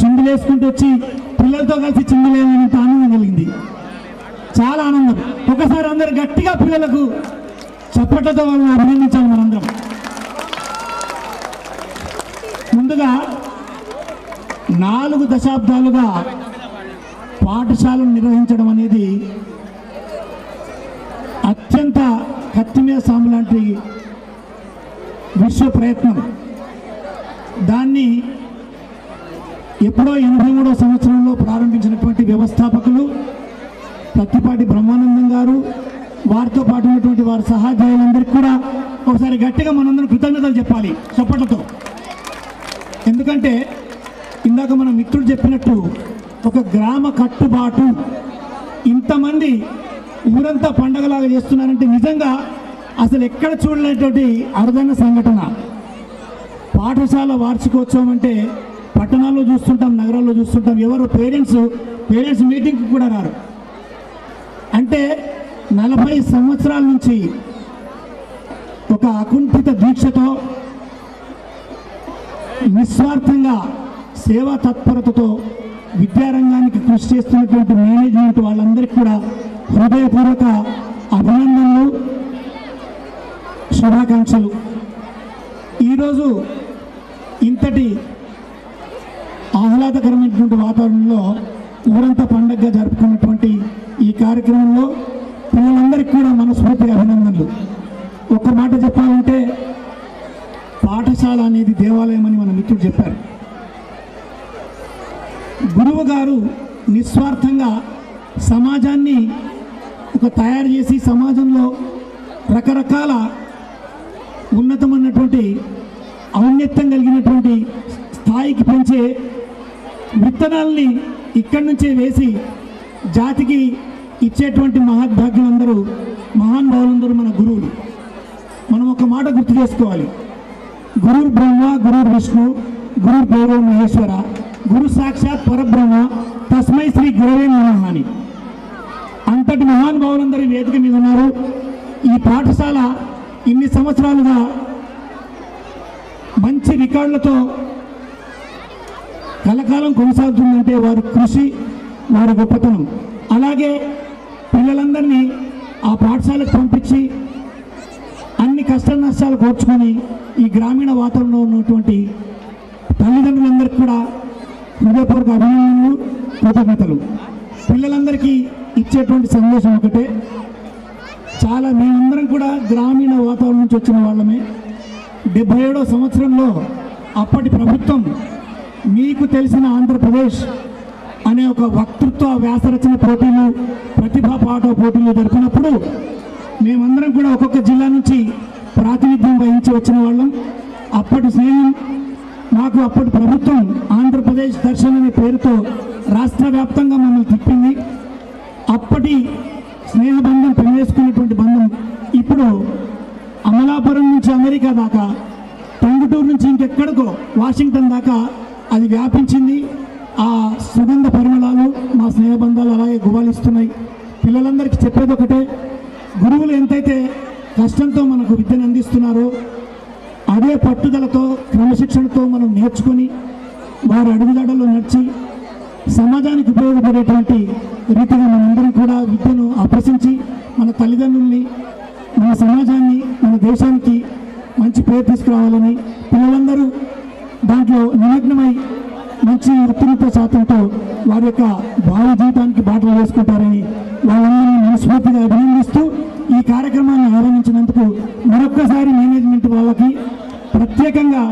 చిందులేసుకుంటూ వచ్చి పిల్లలతో కలిసి చిందులేమనేంత ఆనందం కలిగింది. చాలా ఆనందం. ఒకసారి అందరు గట్టిగా పిల్లలకు చప్పట్లతో వాళ్ళని అభినందించాలి మనందరం. ముందుగా 4 దశాబ్దాలుగా పాఠశాలను నిర్వహించడం అనేది అత్యంత కత్తిమీద సాము లాంటి విశ్వ ప్రయత్నం. దాన్ని ఎప్పుడో 83వ సంవత్సరంలో ప్రారంభించినటువంటి వ్యవస్థాపకులు ప్రత్తిపాటి బ్రహ్మానందం గారు, వారితో పాటు ఉన్నటువంటి వారి సహాధ్యాయులందరికీ కూడా ఒకసారి గట్టిగా మనందరం కృతజ్ఞతలు చెప్పాలి చప్పట్లతో. ఎందుకంటే ఇందాక మన మిత్రుడు చెప్పినట్టు ఒక గ్రామ కట్టుబాటు ఇంతమంది ఊరంతా పండగలాగా చేస్తున్నారంటే నిజంగా అసలు ఎక్కడ చూడలేటువంటి అరుదైన సంఘటన. పాఠశాల వార్షికోత్సవం అంటే పట్టణాల్లో చూస్తుంటాం, నగరాల్లో చూస్తుంటాం, ఎవరు పేరెంట్స్ మీటింగ్కి కూడా రారు. అంటే 40 సంవత్సరాల నుంచి ఒక అకుంఠిత దీక్షతో నిస్వార్థంగా సేవా తత్పరతతో విద్యారంగానికి కృషి చేస్తున్నటువంటి మేనేజ్మెంట్ వాళ్ళందరికీ కూడా హృదయపూర్వక అభినందనలు, శుభాకాంక్షలు. ఈరోజు ఇంతటి ఆహ్లాదకరమైనటువంటి వాతావరణంలో ఊరంతా పండగగా జరుపుకున్నటువంటి ఈ కార్యక్రమంలో పిల్లలందరికీ కూడా మనస్ఫూర్తిగా అభినందనలు. ఒక్క మాట చెప్పాలంటే పాఠశాల అనేది దేవాలయం అని మన మిత్రుడు చెప్పారు. గురువు గారు నిస్వార్థంగా సమాజాన్ని తయారు చేసి సమాజంలో రకరకాల ఉన్నతమైనటువంటి ఔన్నత్యం కలిగినటువంటి స్థాయికి పెంచే విత్తనాల్ని ఇక్కడి నుంచే వేసి జాతికి ఇచ్చేటువంటి మహాభాగ్యం అందరూ మహానుభావులందరూ మన గురువులు. మనం ఒక మాట గుర్తు చేసుకోవాలి, గురుర్ బ్రహ్మ గురుర్ విష్ణు గురుర్ దేవో మహేశ్వర గురు సాక్షాత్ పరబ్రహ్మ తస్మై శ్రీ గురవే నమః అని. అంతటి మహానుభావులందరూ వేదిక మీద ఉన్నారు. ఈ పాఠశాల ఇన్ని సంవత్సరాలుగా మంచి రికార్డులతో కలకాలం కొనసాగుతుందంటే వారి కృషి, వారి గొప్పతనం. అలాగే పిల్లలందరినీ ఆ పాఠశాలకు పంపించి అన్ని కష్ట నష్టాలు కోర్చుకొని ఈ గ్రామీణ వాతావరణంలో ఉన్నటువంటి తల్లిదండ్రులందరికీ కూడా హృదయపూర్వక అభినందనలు, కృతజ్ఞతలు. పిల్లలందరికీ ఇచ్చేటువంటి సందేశం ఒకటే, చాలా మేమందరం కూడా గ్రామీణ వాతావరణం నుంచి వచ్చిన వాళ్ళమే. 77వ సంవత్సరంలో అప్పటి ప్రభుత్వం మీకు తెలిసిన ఆంధ్రప్రదేశ్ అనే ఒక వక్తృత్వ వ్యాసరచన పోటీలు, ప్రతిభా పాఠ పోటీలు జరిపినప్పుడు మేమందరం కూడా ఒక్కొక్క జిల్లా నుంచి ప్రాతినిధ్యం వహించి వచ్చిన వాళ్ళం. అప్పటి స్నేహం మాకు అప్పటి ప్రభుత్వం ఆంధ్రప్రదేశ్ దర్శన్ అనే పేరుతో రాష్ట్ర వ్యాప్తంగా మమ్మల్ని తిప్పింది. అప్పటి స్నేహబంధం పెనవేసుకున్నటువంటి బంధం ఇప్పుడు అమలాపురం నుంచి అమెరికా దాకా, టంగుటూరు నుంచి ఇంకెక్కడికో వాషింగ్టన్ దాకా అది వ్యాపించింది. ఆ సుగంధ పరిమళాలు మా స్నేహబంధాలు అలాగే గుబాలిస్తున్నాయి. పిల్లలందరికీ చెప్పేది ఒకటే, గురువులు ఎంతైతే కష్టంతో మనకు విద్యను అందిస్తున్నారో అదే పట్టుదలతో క్రమశిక్షణతో మనం నేర్చుకొని వారి అడుగుజాడల్లో నడిచి సమాజానికి ఉపయోగపడేటువంటి రీతిగా మనందరం కూడా విద్యను అభ్యసించి మన తల్లిదండ్రుల్ని, మన సమాజాన్ని, మన దేశానికి మంచి పేరు తీసుకురావాలని పిల్లలందరూ దాంట్లో నిమగ్నమై మంచి ఉత్తీర్ణత శాతంతో వారి యొక్క భావి జీవితానికి బాటలు వేసుకుంటారని వాళ్ళందరినీ మనస్ఫూర్తిగా అభినందిస్తూ ఈ కార్యక్రమాన్ని ఆరంభించినందుకు మరొక్కసారి మేనేజ్మెంట్ వాళ్ళకి, ప్రత్యేకంగా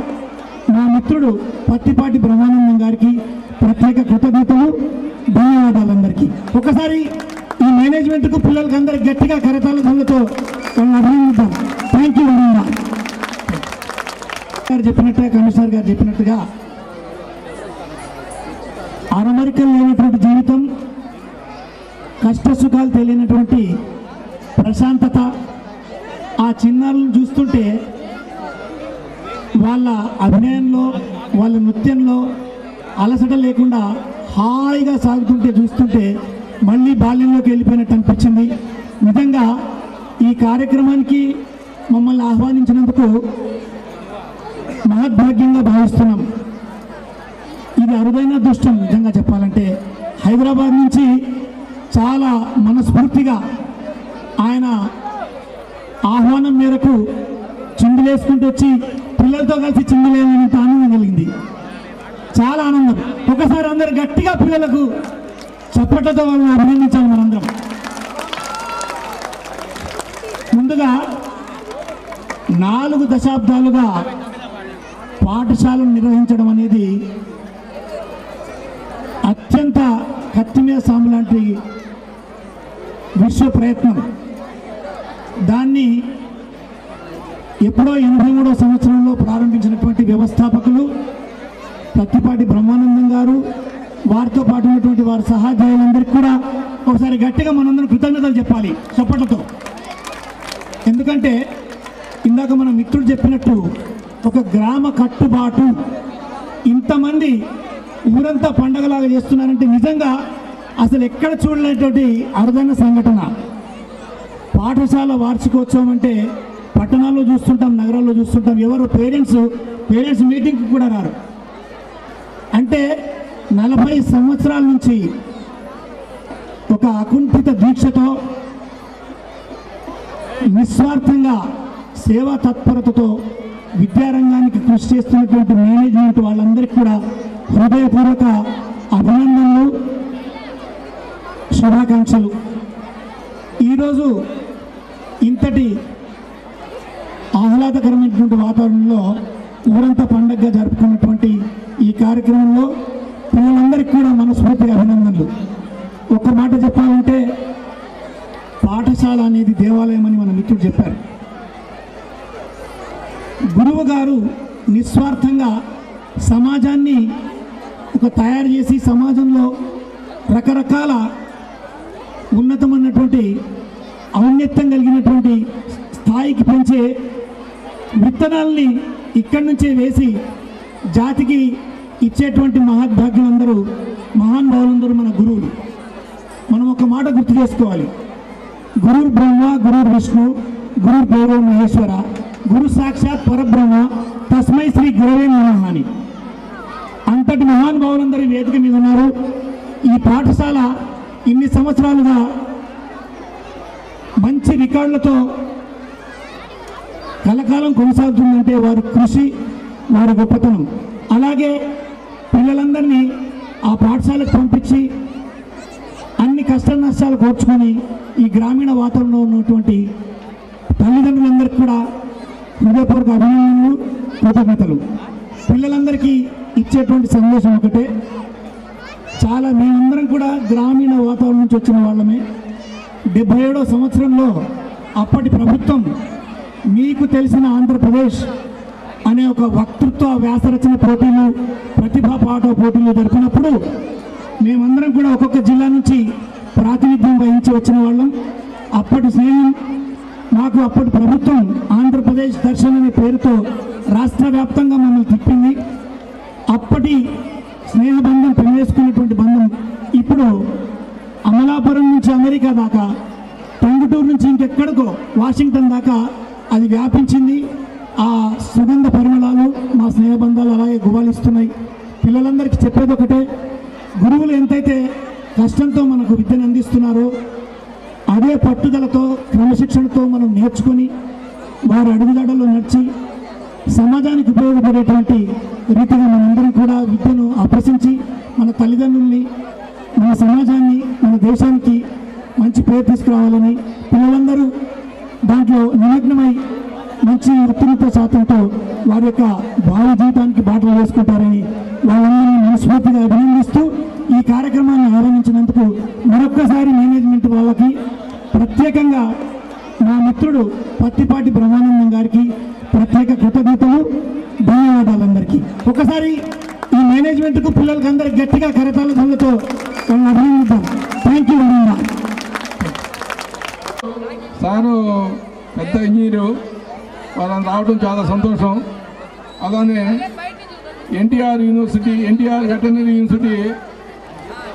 నా మిత్రుడు పత్తిపాటి బ్రహ్మానందం గారికి ప్రత్యేక కృతజ్ఞతలు, ధన్యవాదాలందరికీ. ఒకసారి ఈ మేనేజ్మెంట్కు పిల్లలకి అందరికి గట్టిగా కరతాళ ధ్వనులతో అభినందిద్దాం. Thank you very much. చెప్పినట్టుగా కమిషనర్ గారు చెప్పినట్టుగా అరమరికలు లేనటువంటి జీవితం, కష్ట సుఖాలు తెలియనటువంటి ప్రశాంతత, ఆ చిన్నారులను చూస్తుంటే వాళ్ళ అభినయంలో, వాళ్ళ నృత్యంలో అలసట లేకుండా హాయిగా సాగుతుంటే చూస్తుంటే మళ్ళీ బాల్యంలోకి వెళ్ళిపోయినట్టు అనిపించింది. నిజంగా ఈ కార్యక్రమానికి మమ్మల్ని ఆహ్వానించినందుకు మహద్భాగ్యంగా భావిస్తున్నాం. ఇది అరుదైన అదృష్టం. నిజంగా చెప్పాలంటే హైదరాబాద్ నుంచి చాలా మనస్ఫూర్తిగా ఆయన ఆహ్వానం మేరకు చిందులేసుకుంటూ వచ్చి పిల్లలతో కలిసి చిందులేనంత ఆనందం కలిగింది. చాలా ఆనందం. ఒకసారి అందరు గట్టిగా పిల్లలకు చప్పట్లతో వాళ్ళని అభినందించాలి మనందరం. ముందుగా 4 దశాబ్దాలుగా పాఠశాలను నిర్వహించడం అనేది అత్యంత కత్తిమీద సాము లాంటి విశ్వ ప్రయత్నం. దాన్ని ఎప్పుడో 83వ సంవత్సరంలో ప్రారంభించినటువంటి వ్యవస్థాపకులు ప్రత్తిపాటి బ్రహ్మానందం గారు, వారితో పాటు ఉన్నటువంటి వారి సహాధ్యాయులందరికీ కూడా ఒకసారి గట్టిగా మనందరం కృతజ్ఞతలు చెప్పాలి చప్పట్లతో. ఎందుకంటే ఇందాక మన మిత్రుడు చెప్పినట్టు ఒక గ్రామ కట్టుబాటు ఇంతమంది ఊరంతా పండగలాగా చేస్తున్నారంటే నిజంగా అసలు ఎక్కడ చూడలేటువంటి అరుదైన సంఘటన. పాఠశాల వార్షికోత్సవం అంటే పట్టణాల్లో చూస్తుంటాం, నగరాల్లో చూస్తుంటాం, ఎవరు పేరెంట్స్ మీటింగ్కి కూడా రారు. అంటే 40 సంవత్సరాల నుంచి ఒక అకుంఠిత దీక్షతో నిస్వార్థంగా సేవా తత్పరతతో విద్యారంగానికి కృషి చేస్తున్నటువంటి మేనేజ్మెంట్ వాళ్ళందరికీ కూడా హృదయపూర్వక అభినందనలు, శుభాకాంక్షలు. ఈరోజు ఇంతటి ఆహ్లాదకరమైనటువంటి వాతావరణంలో ఊరంతా పండగగా జరుపుకున్నటువంటి ఈ కార్యక్రమంలో పిల్లలందరికీ కూడా మనస్ఫూర్తిగా అభినందనలు. ఒక్క మాట చెప్పాలంటే పాఠశాల అనేది దేవాలయం అని మన మిత్రుడు చెప్పారు. గురువు గారు నిస్వార్థంగా సమాజాన్ని తయారు చేసి సమాజంలో రకరకాల ఉన్నతమైనటువంటి ఔన్నత్యం కలిగినటువంటి స్థాయికి పెంచే విత్తనాల్ని ఇక్కడి నుంచే వేసి జాతికి ఇచ్చేటువంటి మహాద్భాగ్యం అందరూ మహానుభావులందరూ మన గురువులు. మనం ఒక మాట గుర్తు చేసుకోవాలి, గురు బ్రహ్మ గురు విష్ణు గురు దేవో మహేశ్వర గురు సాక్షాత్ పరబ్రహ్మ తస్మై శ్రీ గురవే నమః అని. అంతటి మహానుభావులందరూ వేదిక మీద ఉన్నారు. ఈ పాఠశాల ఇన్ని సంవత్సరాలుగా మంచి రికార్డులతో కలకాలం కొనసాగుతుందంటే వారి కృషి, వారి గొప్పతనం. అలాగే పిల్లలందరినీ ఆ పాఠశాలకు పంపించి అన్ని కష్ట నష్టాలు కోర్చుకొని ఈ గ్రామీణ వాతావరణంలో ఉన్నటువంటి తల్లిదండ్రులందరికీ కూడా హృదయపూర్వక అభినందనలు, కృతజ్ఞతలు. పిల్లలందరికీ ఇచ్చేటువంటి సందేశం ఒకటే, చాలా మేమందరం కూడా గ్రామీణ వాతావరణం నుంచి వచ్చిన వాళ్ళమే. 77వ సంవత్సరంలో అప్పటి ప్రభుత్వం మీకు తెలిసిన ఆంధ్రప్రదేశ్ అనే ఒక వక్తృత్వ వ్యాసరచన పోటీలు, ప్రతిభా పాఠ పోటీలు జరిపినప్పుడు మేమందరం కూడా ఒక్కొక్క జిల్లా నుంచి ప్రాతినిధ్యం వహించి వచ్చిన వాళ్ళం. అప్పటి స్నేహం మాకు అప్పటి ప్రభుత్వం ఆంధ్రప్రదేశ్ దర్శన్ అనే పేరుతో రాష్ట్ర వ్యాప్తంగా మమ్మల్ని తిప్పింది. అప్పటి స్నేహబంధం పెనవేసుకున్నటువంటి బంధం ఇప్పుడు అమలాపురం నుంచి అమెరికా దాకా, టంగుటూరు నుంచి ఇంకెక్కడికో వాషింగ్టన్ దాకా అది వ్యాపించింది. ఆ సుగంధ పరిమళాలు మా స్నేహబంధాలు అలాగే గుబాలిస్తున్నాయి. పిల్లలందరికీ చెప్పేది ఒకటే, గురువులు ఎంతైతే కష్టంతో మనకు విద్యను అందిస్తున్నారో అదే పట్టుదలతో క్రమశిక్షణతో మనం నేర్చుకొని వారి అడుగుదాడల్లో నడిచి సమాజానికి ఉపయోగపడేటువంటి రీతిగా మనందరం కూడా విద్యను అభ్యసించి మన తల్లిదండ్రుల్ని, మన సమాజాన్ని, మన దేశానికి మంచి పేరు తీసుకురావాలని పిల్లలందరూ దాంట్లో నిమగ్నమై మంచి ఉత్తీర్ణత శాతంతో వారి యొక్క భావి జీవితానికి బాటలు వేసుకుంటారని వాళ్ళందరినీ మనస్ఫూర్తిగా అభినందిస్తూ ఈ కార్యక్రమాన్ని ఆరంభించినందుకు మరొక్కసారి మేనేజ్మెంట్ వాళ్ళకి, ప్రత్యేకంగా నా మిత్రుడు పత్తిపాటి బ్రహ్మానందం గారికి ప్రత్యేక కృతజ్ఞతలు, ధన్యవాదాలందరికీ. ఒకసారి ఈ మేనేజ్మెంట్కు పిల్లలకి అందరికి గట్టిగా కరతాళ ధ్వనులతో వాళ్ళని అభినందిద్దాం. Thank you very much. Sir పెద్ద ఇంజనీరు, వాళ్ళని రావడం చాలా సంతోషం. అలానే NTR veterinary university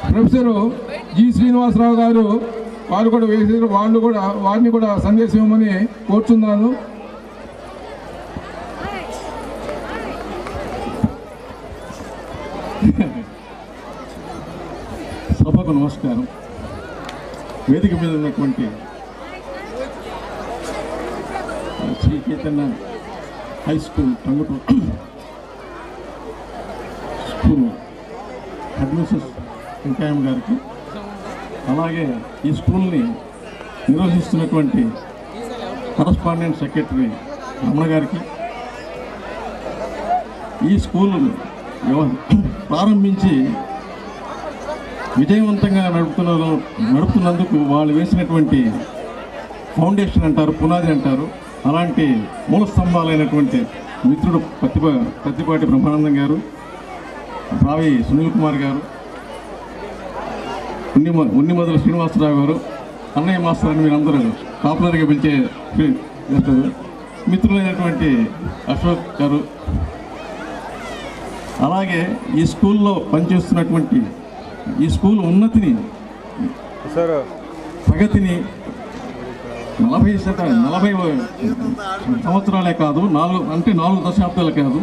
professor G Srinivasa Rao garu వారు కూడా వేసారు. వారిని కూడా సందేశం ఇవ్వమని కోరుచున్నాను. సభకు నమస్కారం. వేదిక మీద ఉన్నటువంటి Shri Chaitanya high school Tanguturu school administration Venkaiah గారికి, అలాగే ఈ స్కూల్ని నిర్వహిస్తున్నటువంటి కరస్పాండెంట్ సెక్రటరీ రమణ గారికి, ఈ స్కూల్ ప్రారంభించి విజయవంతంగా నడుపుతున్నందుకు వాళ్ళు వేసినటువంటి ఫౌండేషన్ అంటారు, పునాది అంటారు, అలాంటి మూల స్తంభాలైనటువంటి మిత్రుడు పత్తిపాటి బ్రహ్మానందం గారు, రావి సునీల్ కుమార్ గారు, ఉన్నిమదుల శ్రీనివాసరావు గారు, అన్నయ్య మాస్టర్ అని మీరందరూ పాపులర్గా పిలిచే మిత్రులైనటువంటి అశోక్ గారు, అలాగే ఈ స్కూల్లో పనిచేస్తున్నటువంటి ఈ స్కూల్ ఉన్నతిని, ప్రగతిని 40 సంవత్సరాలే కాదు, 4 దశాబ్దాలు కాదు,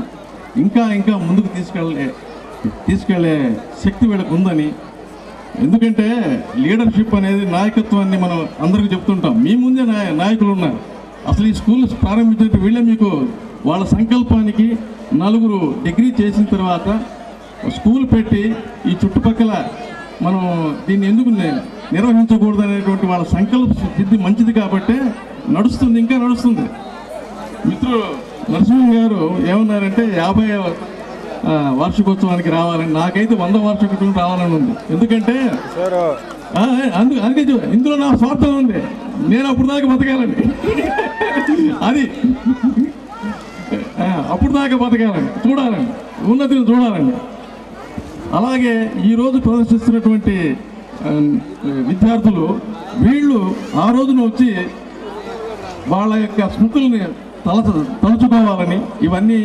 ఇంకా ముందుకు తీసుకెళ్లే శక్తి వీళ్ళకు ఉందని. ఎందుకంటే లీడర్షిప్ అనేది, నాయకత్వాన్ని మనం అందరికీ చెప్తుంటాం. మీ ముందే నాయకులు ఉన్నారు. అసలు ఈ స్కూల్ ప్రారంభించినట్టు వీళ్ళే మీకు వాళ్ళ సంకల్పానికి 4 డిగ్రీ చేసిన తర్వాత స్కూల్ పెట్టి ఈ చుట్టుపక్కల మనం దీన్ని ఎందుకు నిర్వహించకూడదు అనేటువంటి వాళ్ళ సంకల్ప సిద్ధి మంచిది కాబట్టి నడుస్తుంది, ఇంకా నడుస్తుంది. మిత్రుడు నరసింహ గారు ఏమన్నారంటే 50వ వార్షికోత్సవానికి రావాలని. నాకైతే 100 వార్షికోత్సవం రావాలని ఉంది. ఎందుకంటే అందుకే ఇందులో నా స్వార్థం ఉంది. నేను అప్పుడు దాకా బతకాలని, అది అప్పుడు దాకా బతకాలని, చూడాలని, ఉన్నతిని చూడాలని. అలాగే ఈరోజు ప్రదర్శిస్తున్నటువంటి విద్యార్థులు వీళ్ళు ఆ రోజున వచ్చి వాళ్ళ యొక్క స్మృతుల్ని తలుచుకోవాలని, ఇవన్నీ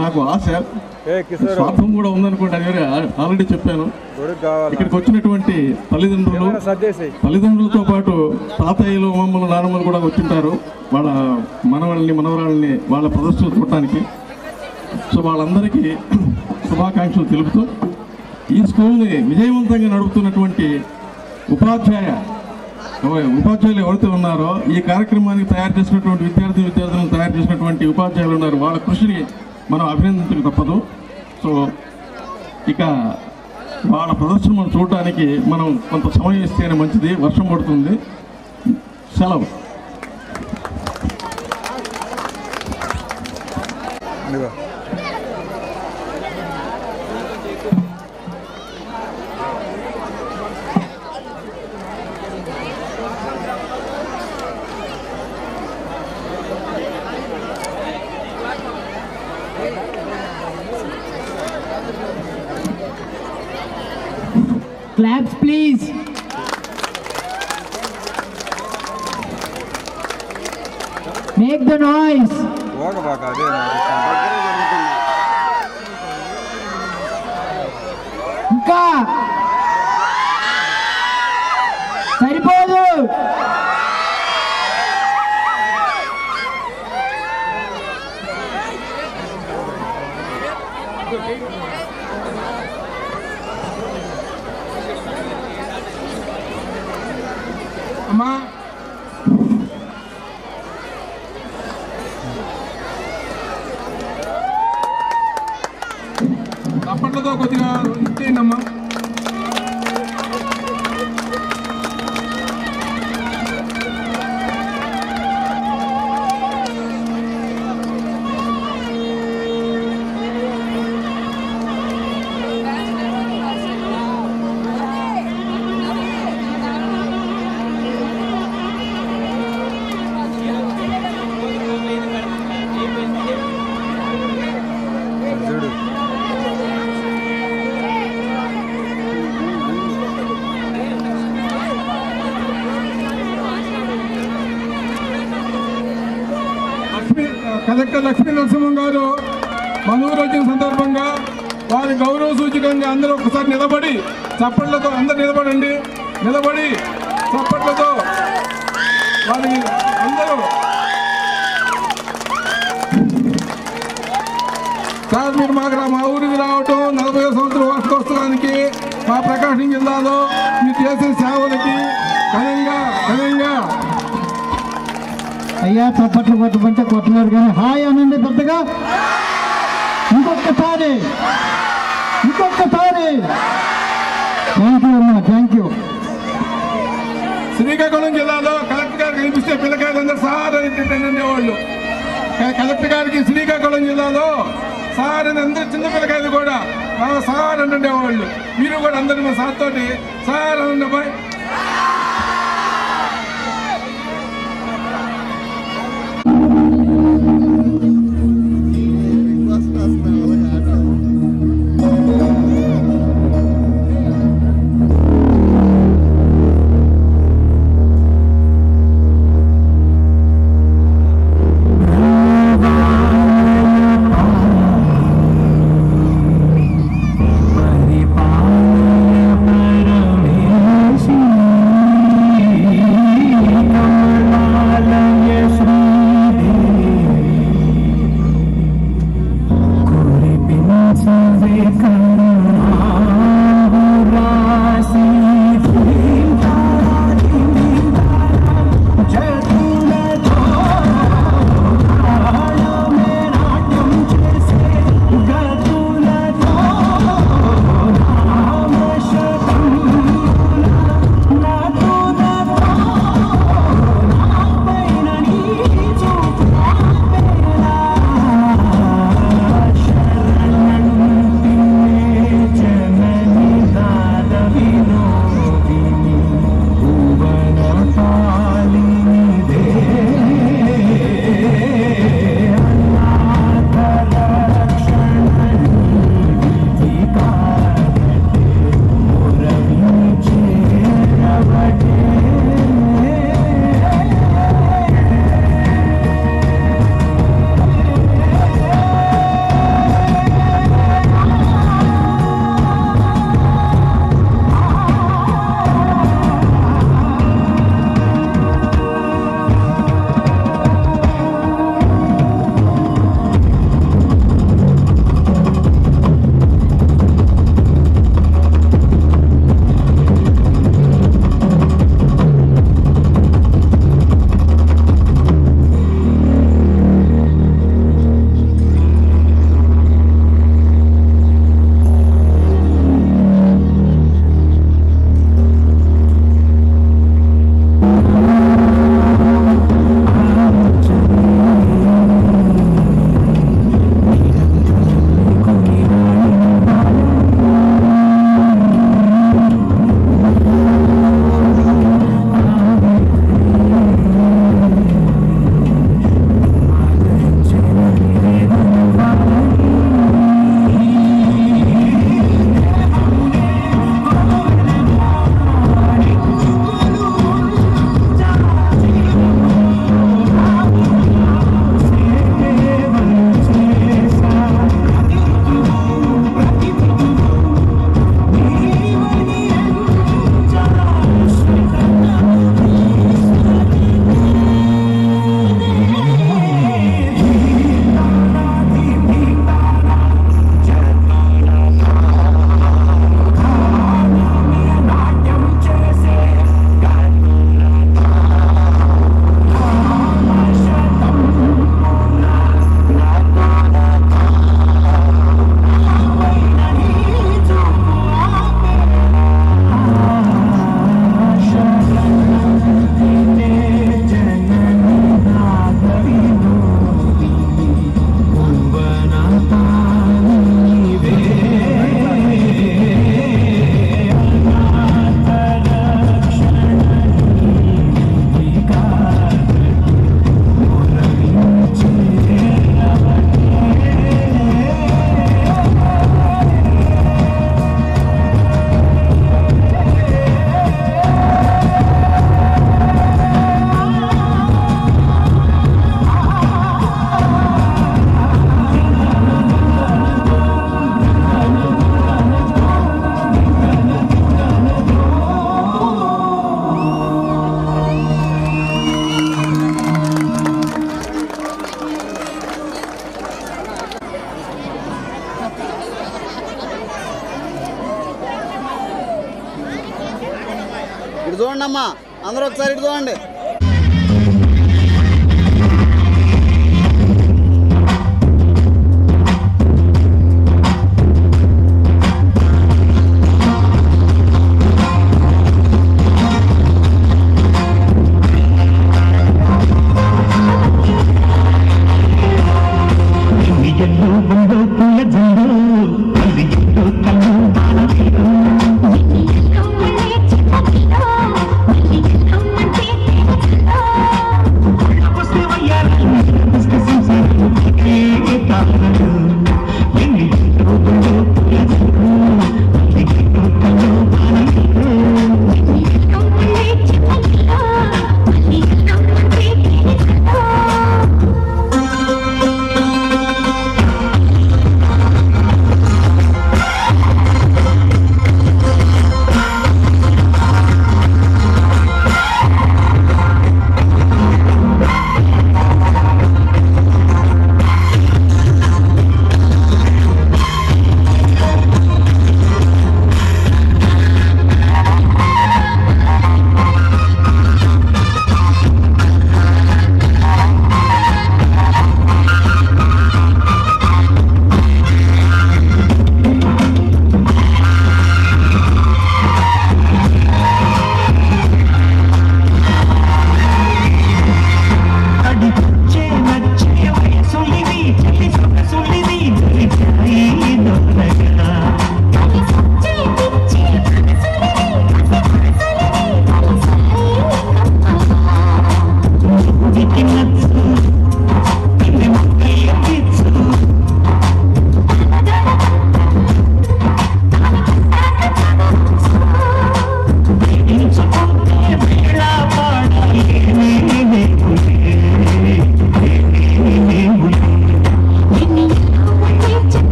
నాకు ఆశ. స్వార్థం కూడా ఉందనుకోండి, అది ఆల్రెడీ చెప్పాను. ఇక్కడికి వచ్చినటువంటి తల్లిదండ్రులతో పాటు తాతయ్యలు, అమ్మమ్మలు, నానమ్మలు కూడా వచ్చింటారు వాళ్ళ మనవరాళ్ళని వాళ్ళ ప్రదర్శనలు చూడటానికి. సో వాళ్ళందరికీ శుభాకాంక్షలు తెలుపుతూ ఈ స్కూల్ని విజయవంతంగా నడుపుతున్నటువంటి ఉపాధ్యాయులు ఎవరైతే ఉన్నారో, ఈ కార్యక్రమానికి తయారు చేసినటువంటి విద్యార్థులను తయారు చేసినటువంటి ఉపాధ్యాయులు ఉన్నారు, వాళ్ళ కృషిని మనం అభినందించక తప్పదు. సో ఇక వాళ్ళ ప్రదర్శన మనం చూడటానికి మనం కొంత సమయం ఇస్తేనే మంచిది. వర్షం పడుతుంది. సెలవు. Claps please. Make the noise. ఇంకా సరిపోదు. అమ్మా తప్పట్లతో కొద్దిగా ఇచ్చేయండమ్మా. కలెక్టర్ లక్ష్మీ నరసింహం గారు మన ఊరు వచ్చిన సందర్భంగా వారి గౌరవ సూచకంగా అందరూ ఒకసారి నిలబడి చప్పట్లతో, అందరు నిలబడండి, నిలబడి చప్పట్లతో వారికి అందరూ సార్ మీరు మా ఊరికి రావటం 40వ సంవత్సరం వార్షికోత్సవానికి మా ప్రకాశం జిల్లాలో మీరు చేసే సేవలకి ఘనంగా అయ్యా చప్పట్లు కొట్టమంటే కొట్టలేరు కానీ హాయ్ అనండి పెద్దగా. ఇంకొకసారి థ్యాంక్ యూ అమ్మా, థ్యాంక్ యూ. శ్రీకాకుళం జిల్లాలో కలెక్టర్ గారు కనిపిస్తే పిల్లకాయలందరూ సార్ అని తిట్టేవాళ్ళు. కలెక్టర్ గారికి శ్రీకాకుళం జిల్లాలో సార్ అని అందరు చిన్నపిల్లకాయలు కూడా సార్ అని ఉండేవాళ్ళు. మీరు కూడా అందరు మా సార్ తోటి సార్ అని ఉండే బాయ్. ఇటు చూడండి అమ్మా, అందరూ ఒకసారి ఇటు చూడండి. Weekend,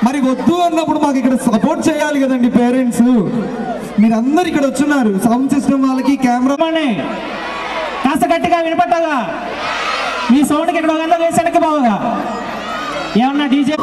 మరి వద్దు అన్నప్పుడు మాకు ఇక్కడ సపోర్ట్ చేయాలి కదండి పేరెంట్స్. మీరందరు ఇక్కడ వచ్చున్నారు, సౌండ్ సిస్టమ్ వాళ్ళకి కెమెరా కాస్త గట్టిగా వినపట్టాగా, మీ సౌండ్కి ఇక్కడ ఒక వేసానికి బాగా ఏమన్నా డీజే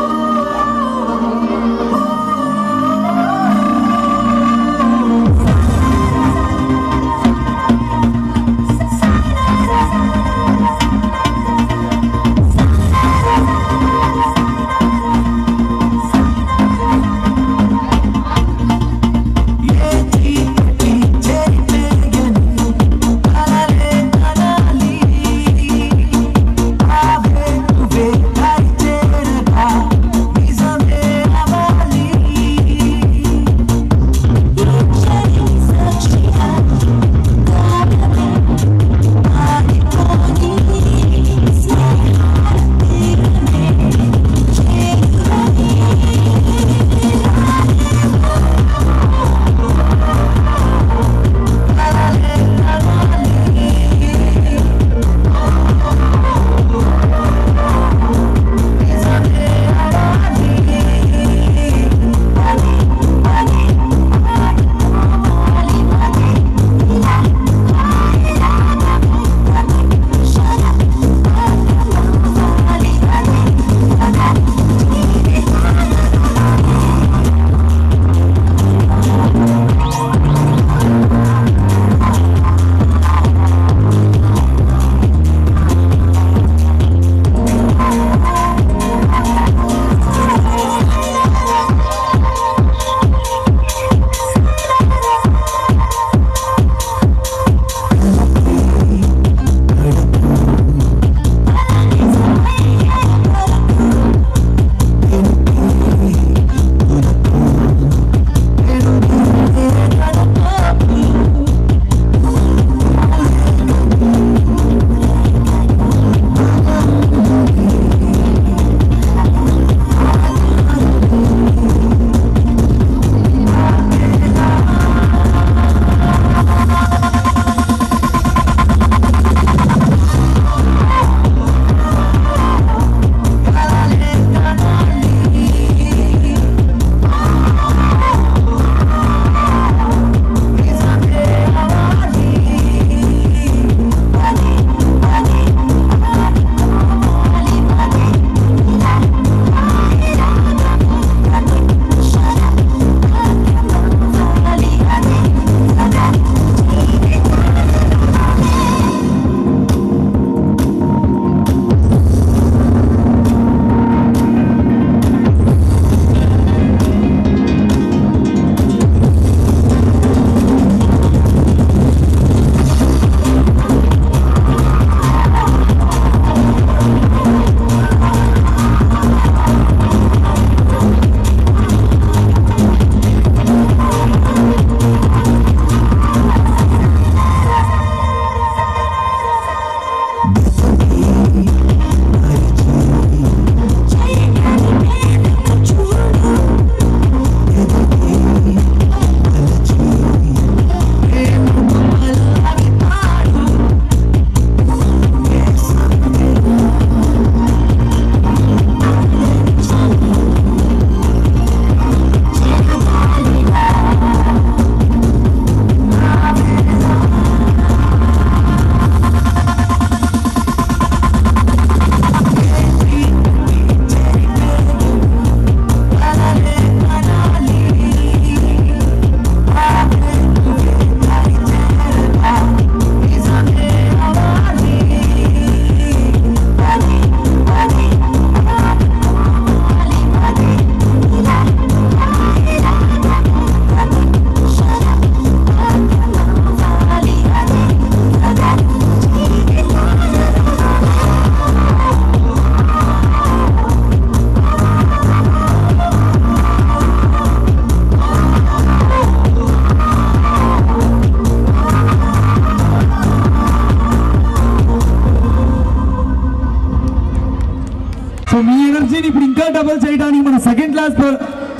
ఎనర్జీని ఇప్పుడు ఇంకా డబుల్ చేయడానికి మన సెకండ్ క్లాస్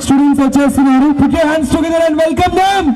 స్టూడెంట్స్ వచ్చేస్తున్నారు. Put your hands together and welcome them.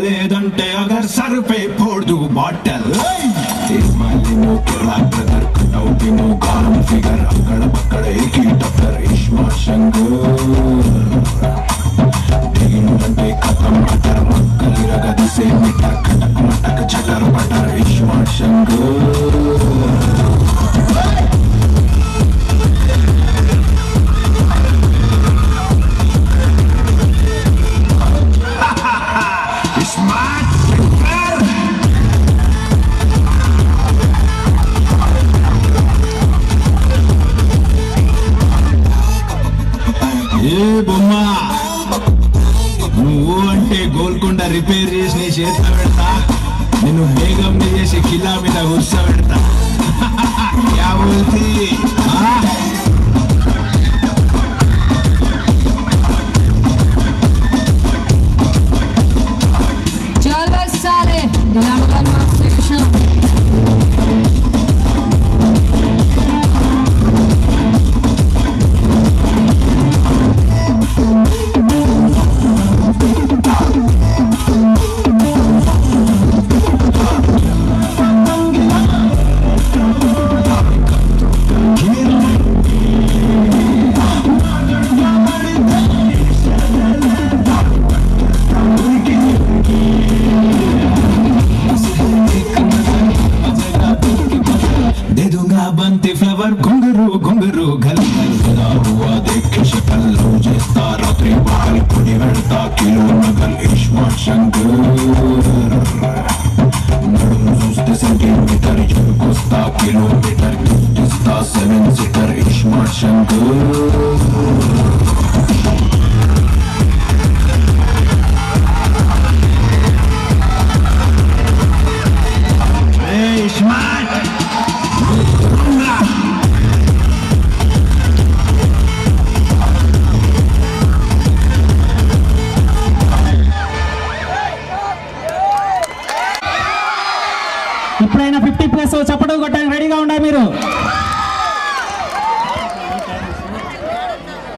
లేదంటే అగర్ సర్ పే ఫోడు బాటల్ ఇస్మాయిల్ బ్రదర్ కటౌటిను గారం ఫిగర్ అక్కడ పక్కడ ఏకీ డాక్టర్ ఇష్మా శంకర్ దిగిందంటే కథం మటర్ మక్కలిరగది సే మిటర్ కటక్ మటక్ చటర్ బటర్ ఇష్మా శంకర్ బొమ్మ నువ్వు అంటే గోల్కొండ రిపేర్ చేసి నీ చేస్తా పెడతా నేను బేగం చేసి కిలా మీద కూర్చో పెడతా चलो साले बनती फ्लावर घुंगरू घुंगरू गल गल हुआ देख के शक्ल रोजेस्ता रात्रि पगल पुड़ी वेड़ता किलो नगल इश्मा शंकर नडुम చూస్తే సెంటీమీటర్ ఎడుకొస్తా కిలోమీటర్ గిఫ్టిస్తా 7 సీటర్ ఇష్మా శంకర్ ఎప్పుడైనా 50+ చప్పడం